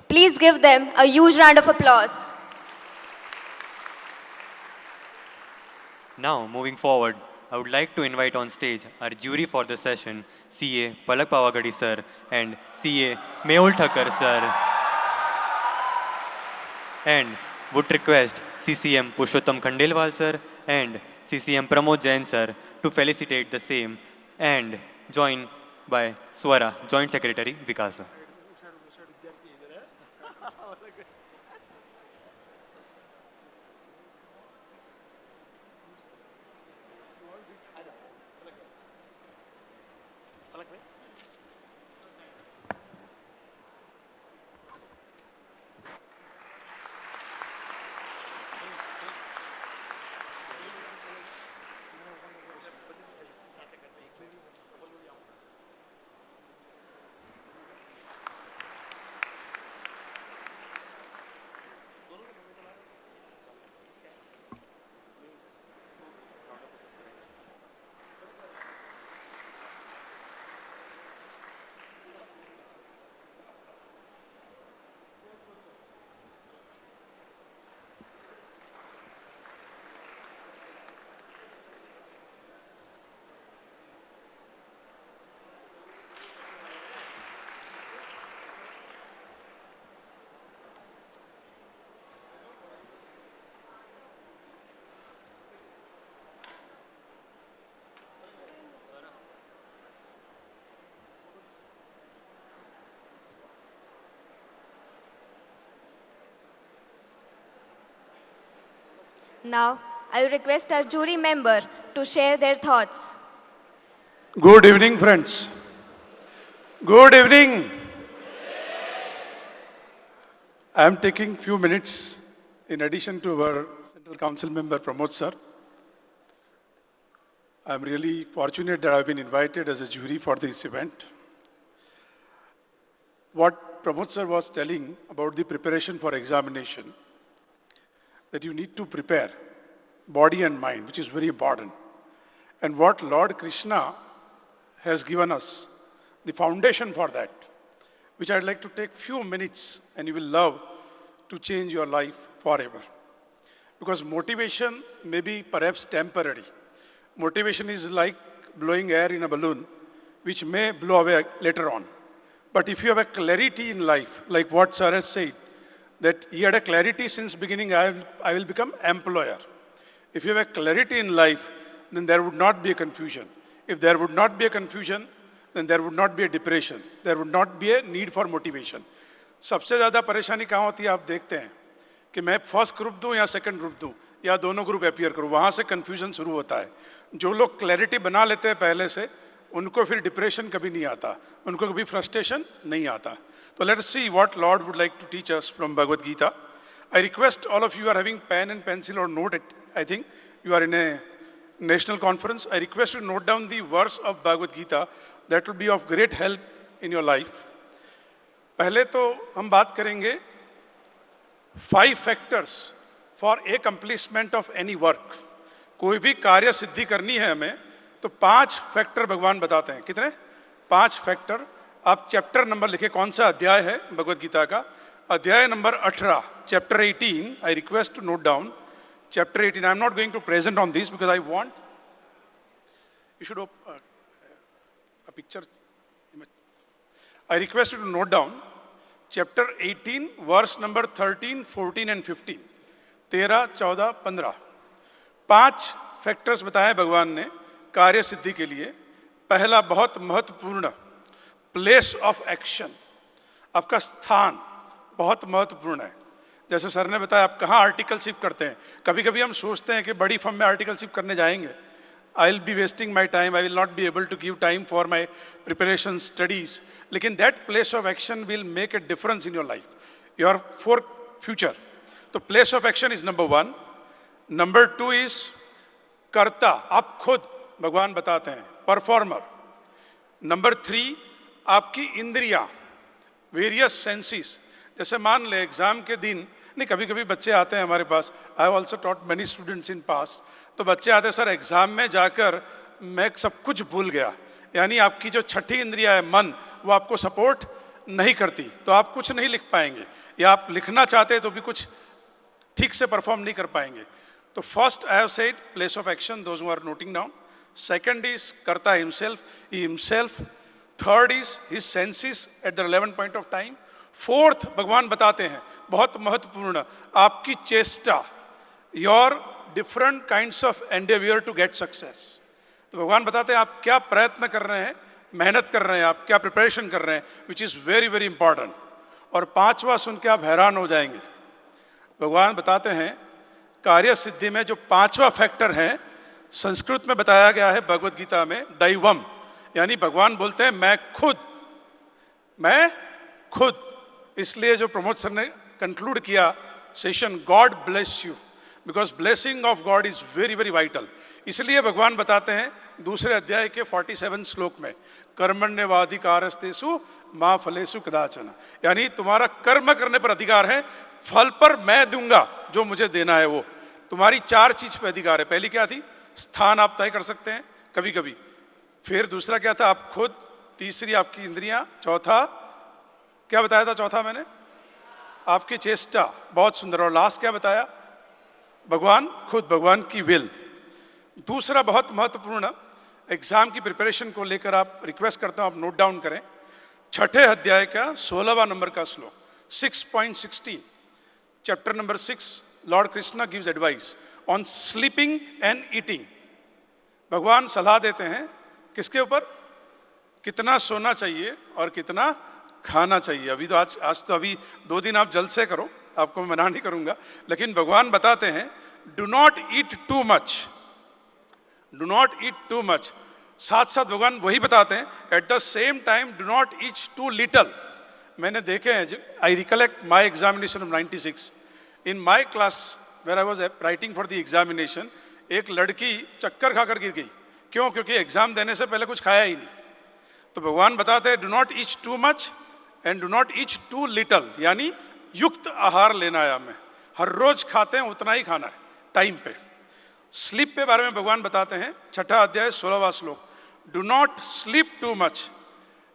Please give them a huge round of applause. Now, moving forward, I would like to invite on stage our jury for the session, CA Palak Pavagadi sir and CA Mehul Thakkar sir, and would request CCM Pushottam Khandelwal sir and CCM Pramod Jain sir to felicitate the same, and joined by Swara Joint Secretary Vikas sir. Now, I request our jury member to share their thoughts. Good evening, friends. Good evening. I am taking few minutes in addition to our Central Council member Pramod sir. I am really fortunate that I have been invited as a jury for this event. What Pramod sir was telling about the preparation for examination, that you need to prepare body and mind, which is very important. And what Lord Krishna has given us, the foundation for that, which I'd like to take few minutes, and you will love to change your life forever. Because motivation may be perhaps temporary. Motivation is like blowing air in a balloon, which may blow away later on. But if you have a clarity in life, like what sir has said, that he had a clarity since beginning, I will become employer. If you have a clarity in life, then there would not be a confusion. If there would not be a confusion, then there would not be a depression. There would not be a need for motivation. सबसे ज़्यादा परेशानी कहाँ होती है आप देखते हैं कि मैं फर्स्ट ग्रुप दूं या सेकंड ग्रुप दूं या दोनों ग्रुप अपीयर करूं, वहाँ से कन्फ्यूजन शुरू होता है. जो लोग क्लैरिटी बना लेते हैं पहले से, उनको फिर डिप्रेशन कभी नहीं आता, उनको कभी फ्रस्ट्रेशन नहीं आता. तो let us see what Lord would like to teach us from Bhagavad Gita. I request all of you are having pen and pencil or note. I think you are in a national conference. I request you to note down the verse of Bhagavad Gita. That will be of great help in your life. पहले तो हम बात करेंगे 5 factors for accomplishment of any work. कोई भी कार्य सिद्धि करनी है हमें तो 5 फैक्टर भगवान बताते हैं. कितने? 5 फैक्टर. आप चैप्टर नंबर लिखे, कौन सा अध्याय है भगवद गीता का? अध्याय number 18, chapter 18. I request to note down chapter 18. I am not going to present on this because I want you should a picture. I request you to note down chapter 18, verse number 13, 14 and 15. 13, 14, 15. 5 factors बताए भगवान ने कार्य सिद्धि के लिए. पहला बहुत महत्वपूर्ण, place of action. आपका स्थान बहुत महत्वपूर्ण है. जैसे सर ने बताया, आप कहाँ आर्टिकलशिप करते हैं. कभी कभी हम सोचते हैं कि बड़ी फर्म में आर्टिकलशिप करने जाएंगे, I will be wasting my time, I will not be able to give time for my preparation studies. लेकिन that place of action will make a difference in your life, your for future. तो place of action is number 1. Number 2 is कर्ता, आप खुद, भगवान बताते हैं, performer. Number 3 आपकी इंद्रियां, वेरियस सेंसेस. जैसे मान ले एग्जाम के दिन, नहीं कभी कभी बच्चे आते हैं हमारे पास, I have also taught many students in pass. तो बच्चे आते हैं, सर एग्जाम में जाकर मैं सब कुछ भूल गया. यानी आपकी जो छठी इंद्रिया है मन, वो आपको सपोर्ट नहीं करती, तो आप कुछ नहीं लिख पाएंगे, या आप लिखना चाहते हैं तो भी कुछ ठीक से परफॉर्म नहीं कर पाएंगे. तो first I have said place of action, those who are noting down. Second is कर्ता himself. Third is his senses at the relevant point of time. Fourth भगवान बताते हैं बहुत महत्वपूर्ण, आपकी चेष्टा, your different kinds of endeavour to get success. तो भगवान बताते हैं आप क्या प्रयत्न कर रहे हैं, मेहनत कर रहे हैं, आप क्या प्रिपरेशन कर रहे हैं, which is very very important. और 5वां सुन के आप हैरान हो जाएंगे. भगवान बताते हैं कार्य सिद्धि में जो 5वां फैक्टर है, संस्कृत में बताया गया है भगवद गीता में, दैवम. यानी भगवान बोलते हैं मैं खुद. इसलिए जो प्रमोद सर ने कंक्लूड किया session, God bless you, because blessing of God is very very vital. इसलिए भगवान बताते हैं दूसरे अध्याय के 47 श्लोक में, कर्मण्यवाधिकारस्तेषु मा फलेषु कदाचन. यानी तुम्हारा कर्म करने पर अधिकार है, फल पर मैं दूंगा जो मुझे देना है वो. तुम्हारी 4 चीज पे अधिकार है. पहली क्या थी? स्थान आप तय कर सकते हैं कभी कभी. फिर दूसरा क्या था? आप खुद. तीसरी आपकी इंद्रियां. चौथा क्या बताया था? चौथा मैंने आपकी चेष्टा. बहुत सुंदर. और लास्ट क्या बताया? भगवान खुद, भगवान की विल. दूसरा बहुत महत्वपूर्ण, एग्जाम की प्रिपरेशन को लेकर आप रिक्वेस्ट करता हूं आप नोट डाउन करें. 6ठे अध्याय का 16वां नंबर का श्लोक, 6.16, chapter number 6. Lord Krishna gives advice on sleeping and eating. भगवान सलाह देते हैं किसके ऊपर? कितना सोना चाहिए और कितना खाना चाहिए. अभी तो आज तो अभी 2 दिन आप जल्द से करो, आपको मैं मना नहीं करूंगा, लेकिन भगवान बताते हैं do not eat too much, do not eat too much. साथ साथ भगवान वही बताते हैं, at the same time do not eat too little. मैंने देखे हैं, I recollect my examination of 96, in my class where I was writing for the examination, एक लड़की चक्कर खाकर गिर गई। क्यों? क्योंकि एग्जाम देने से पहले कुछ खाया ही नहीं। तो भगवान बताते हैं do not eat too much and do not eat too little, यानी युक्त आहार लेना है हमें, हर रोज खाते हैं उतना ही खाना है टाइम पे। स्लीप के बारे में भगवान बताते हैं, 6 अध्याय 16वां श्लोक, do not sleep too much,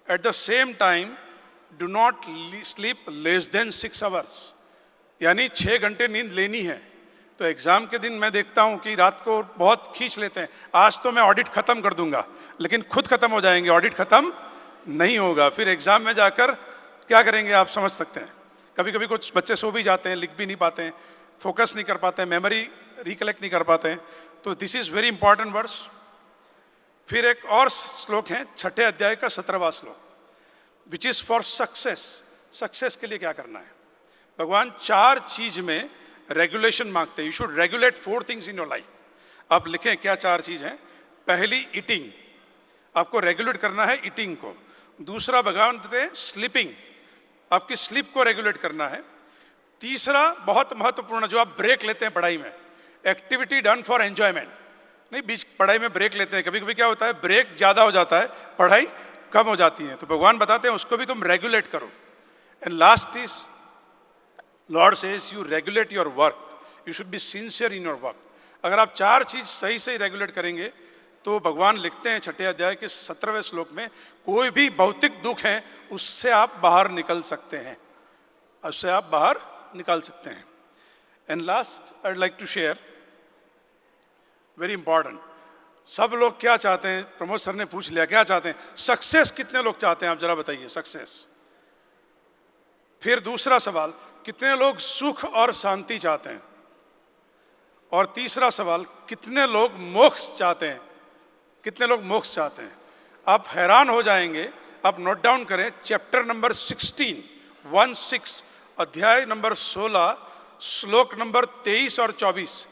eight the same time do not sleep less than 6 hours, यानी 6 घंटे नींद लेनी है। तो एग्जाम के दिन मैं देखता हूं कि रात को बहुत खींच लेते हैं, आज तो मैं ऑडिट खत्म कर दूंगा, लेकिन खुद खत्म हो जाएंगे, ऑडिट खत्म नहीं होगा। फिर एग्जाम में जाकर क्या करेंगे आप समझ सकते हैं। कभी कभी कुछ बच्चे सो भी जाते हैं, लिख भी नहीं पाते हैं, फोकस नहीं कर पाते हैं, मेमोरी रिकलेक्ट नहीं कर पाते हैं। तो this is very important words. फिर एक और श्लोक है 6 अध्याय का 17वां श्लोक, which is for success. Success के लिए क्या करना है? भगवान 4 चीज में रेगुलेशन मांगते हैं। You should regulate 4 things in your life. आप लिखें क्या 4 चीज हैं। पहली ईटिंग, आपको रेगुलेट करना है ईटिंग को। दूसरा भगवान देते हैं स्लीपिंग, आपकी स्लीप को रेगुलेट करना है। तीसरा बहुत महत्वपूर्ण, जो आप ब्रेक लेते हैं पढ़ाई में, एक्टिविटी डन फॉर एंजॉयमेंट। नहीं, बीच पढ़ाई में ब्रेक लेते हैं, कभी कभी क्या होता है ब्रेक ज्यादा हो जाता है, पढ़ाई कम हो जाती है। तो भगवान बताते हैं उसको भी तुम रेगुलेट करो। And last is Lord says you regulate your work, you should be sincere in your work. अगर आप 4 चीज सही से रेगुलेट करेंगे तो भगवान लिखते हैं 6 अध्याय के 17वें श्लोक में, कोई भी भौतिक दुख है उससे आप बाहर निकल सकते हैं, उससे आप बाहर निकाल सकते हैं। And last I would like to share, very important, सब लोग क्या चाहते हैं? प्रमोद सर ने पूछ लिया क्या चाहते हैं, सक्सेस कितने लोग चाहते हैं? आप जरा बताइए सक्सेस। फिर दूसरा सवाल, कितने लोग सुख और शांति चाहते हैं? और तीसरा सवाल, कितने लोग मोक्ष चाहते हैं? कितने लोग मोक्ष चाहते हैं? आप हैरान हो जाएंगे, आप नोट डाउन करें, चैप्टर नंबर 16 अध्याय नंबर 16 श्लोक नंबर 23 और 24,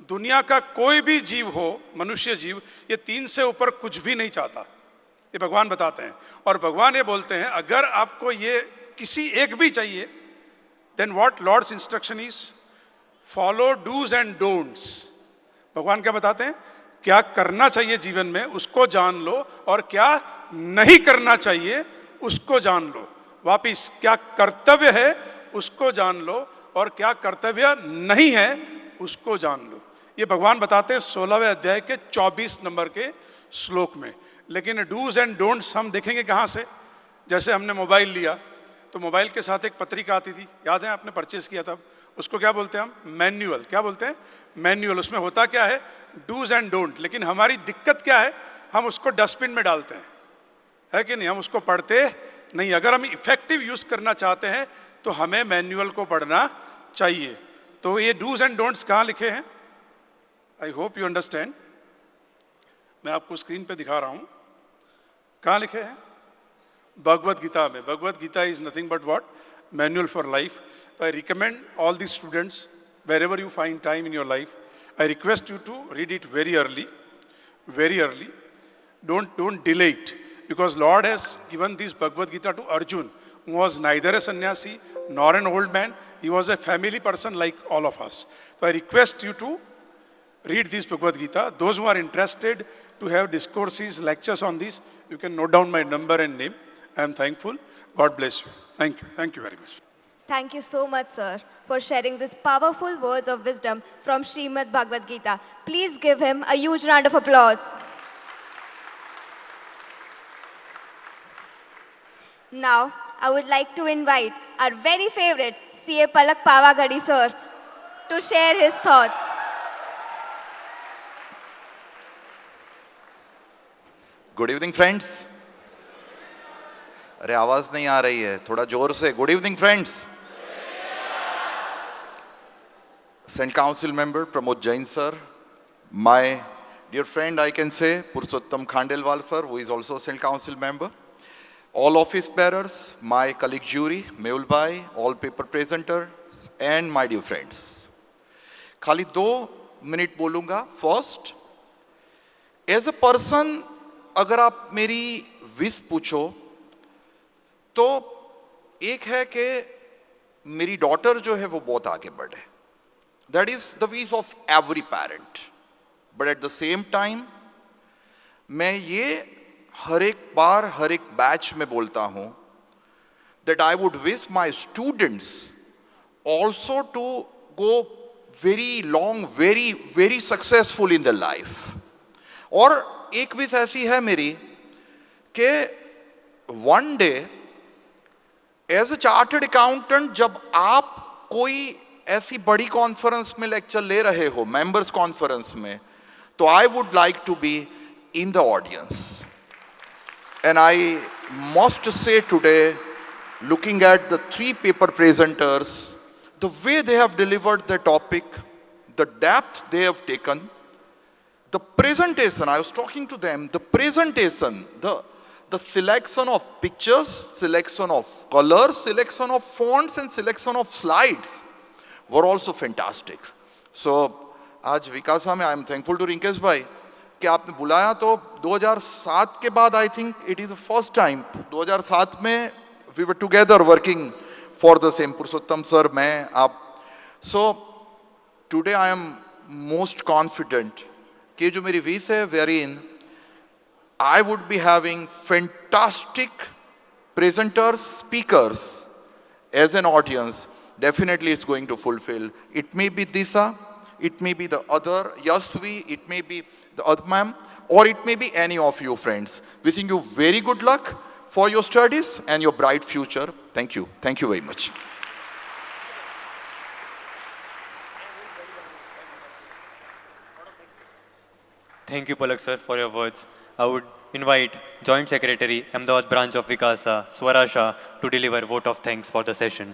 दुनिया का कोई भी जीव हो, मनुष्य जीव, ये 3 से ऊपर कुछ भी नहीं चाहता, ये भगवान बताते हैं। और भगवान ये बोलते हैं अगर आपको ये किसी एक भी चाहिए, then what Lord's instruction is follow do's and don'ts. भगवान क्या बताते हैं? क्या करना चाहिए जीवन में उसको जान लो, और क्या नहीं करना चाहिए उसको जान लो। वापिस, क्या कर्तव्य है उसको जान लो, और क्या कर्तव्य नहीं है उसको जान लो। ये भगवान बताते हैं 16वें अध्याय के 24 नंबर के श्लोक में। लेकिन डूज एंड डोंट्स हम देखेंगे कहाँ से? जैसे हमने मोबाइल लिया तो मोबाइल के साथ एक पत्रिका आती थी, याद है आपने परचेस किया था, उसको क्या बोलते हैं हम? मैन्युअल। क्या बोलते हैं? मैन्युअल। उसमें होता क्या है? Do's and don't. लेकिन हमारी दिक्कत क्या है? हम उसको डस्टबिन में डालते हैं, है कि नहीं? हम उसको पढ़ते नहीं। अगर हम इफेक्टिव यूज करना चाहते हैं तो हमें मैन्युअल को पढ़ना चाहिए। तो ये डूज एंड डोंट्स कहाँ लिखे हैं? I hope you understand. मैं आपको स्क्रीन पे दिखा रहा हूं कहाँ लिखे हैं। भगवद गीता में। Bhagavad Gita is nothing but what? Manual for life. I recommend all the students, wherever you find time in your life, I request you to read it very early, very early. Don't delay it, because Lord has given this Bhagavad Gita to Arjun, who was neither a sannyasi nor an old man. He was a family person like all of us. So I request you to read this Bhagavad Gita. Those who are interested to have discourses, lectures on this, you can note down my number and name. I am thankful. God bless you. Thank you. Thank you very much. Thank you so much, sir, for sharing these powerful words of wisdom from Srimad Bhagavad Gita. Please give him a huge round of applause. Now, I would like to invite our very favorite CA Palak Pavagadi, sir, to share his thoughts. Good evening friends. अरे आवाज नहीं आ रही है, थोड़ा जोर से। Good evening friends. Senate Council member Pramod Jain sir, my dear friend I can say Purushottam Khandelwal sir, who is also Senate Council member, all office bearers, my colleague jury, Mehul Bhai, all paper presenters, and my dear friends. खाली 2 minute बोलूंगा. First, as a person अगर आप मेरी wish पूछो तो एक है कि मेरी डॉटर जो है वो बहुत आगे बढ़े. That is the wish of every parent. But at the same time मैं ये हर एक बार हर एक बैच में बोलता हूं that I would wish my students also to go very long, very successful in their life. और एक विश ऐसी है मेरी कि one day as a chartered accountant जब आप कोई ऐसी बड़ी कॉन्फ्रेंस में लेक्चर ले रहे हो, मेंबर्स कॉन्फ्रेंस में, तो I would like to be in the audience. And I must say today, looking at the three paper presenters, the way they have delivered the topic, the depth they have taken, the presentation, I was talking to them, the presentation, the selection of pictures, selection of colors, selection of fonts and selection of slides were also fantastic. So, आज विकासा में I am thankful to Rinkesh भाई कि आपने बुलाया. तो 2007 के बाद I think it is the first time. 2007 में we were together working for the same. Purushottam sir, मैं, आप. So today I am most confident कि जो मेरी विश है, wherein I would be having fantastic presenters, speakers as an audience. Definitely it's going to fulfill. It may be Disha, it may be the other Yasvi, it may be the other ma'am, or it may be any of you friends. Wishing you very good luck for your studies and your bright future. Thank you. Thank you very much. Thank you, Palak sir, for your words. I would invite Joint Secretary, Ahmedabad Branch of Vikasa, Swara Shah, to deliver vote of thanks for the session.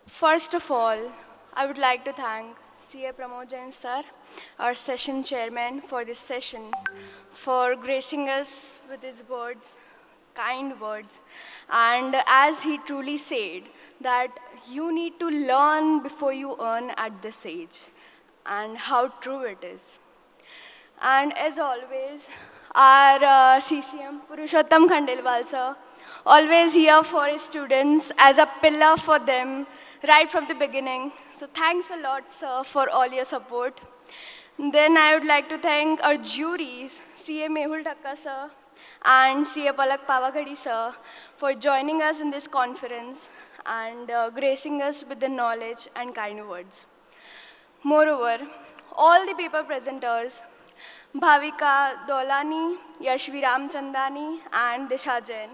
First of all, I would like to thank CA Pramod Jain sir, our session chairman, for this session, for gracing us with his words, kind words. And as he truly said, that you need to learn before you earn at this age, and how true it is. And as always, our CCM, Purushottam Khandelwal sir, always here for his students, as a pillar for them, right from the beginning. So thanks a lot, sir, for all your support. Then I would like to thank our juries, CA Mehul Thakkar sir and CA Palak Pavaghadi sir, for joining us in this conference and gracing us with the knowledge and kind words. Moreover, all the paper presenters, Bhavika Dolani, Yashvi Ramchandani, and Disha Jain,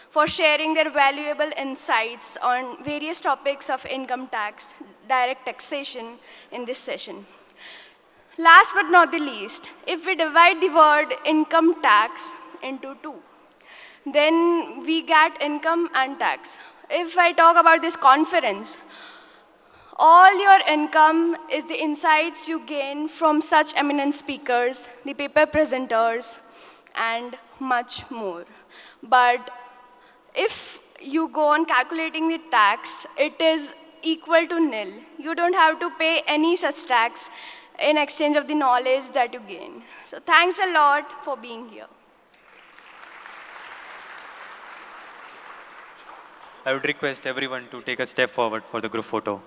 for sharing their valuable insights on various topics of income tax, direct taxation in this session. Last but not the least, if we divide the word income tax into two, then we get income and tax. If I talk about this conference, all your income is the insights you gain from such eminent speakers, the paper presenters, and much more. But if you go on calculating the tax, it is equal to nil. You don't have to pay any such tax in exchange of the knowledge that you gain. So thanks a lot for being here. I would request everyone to take a step forward for the group photo.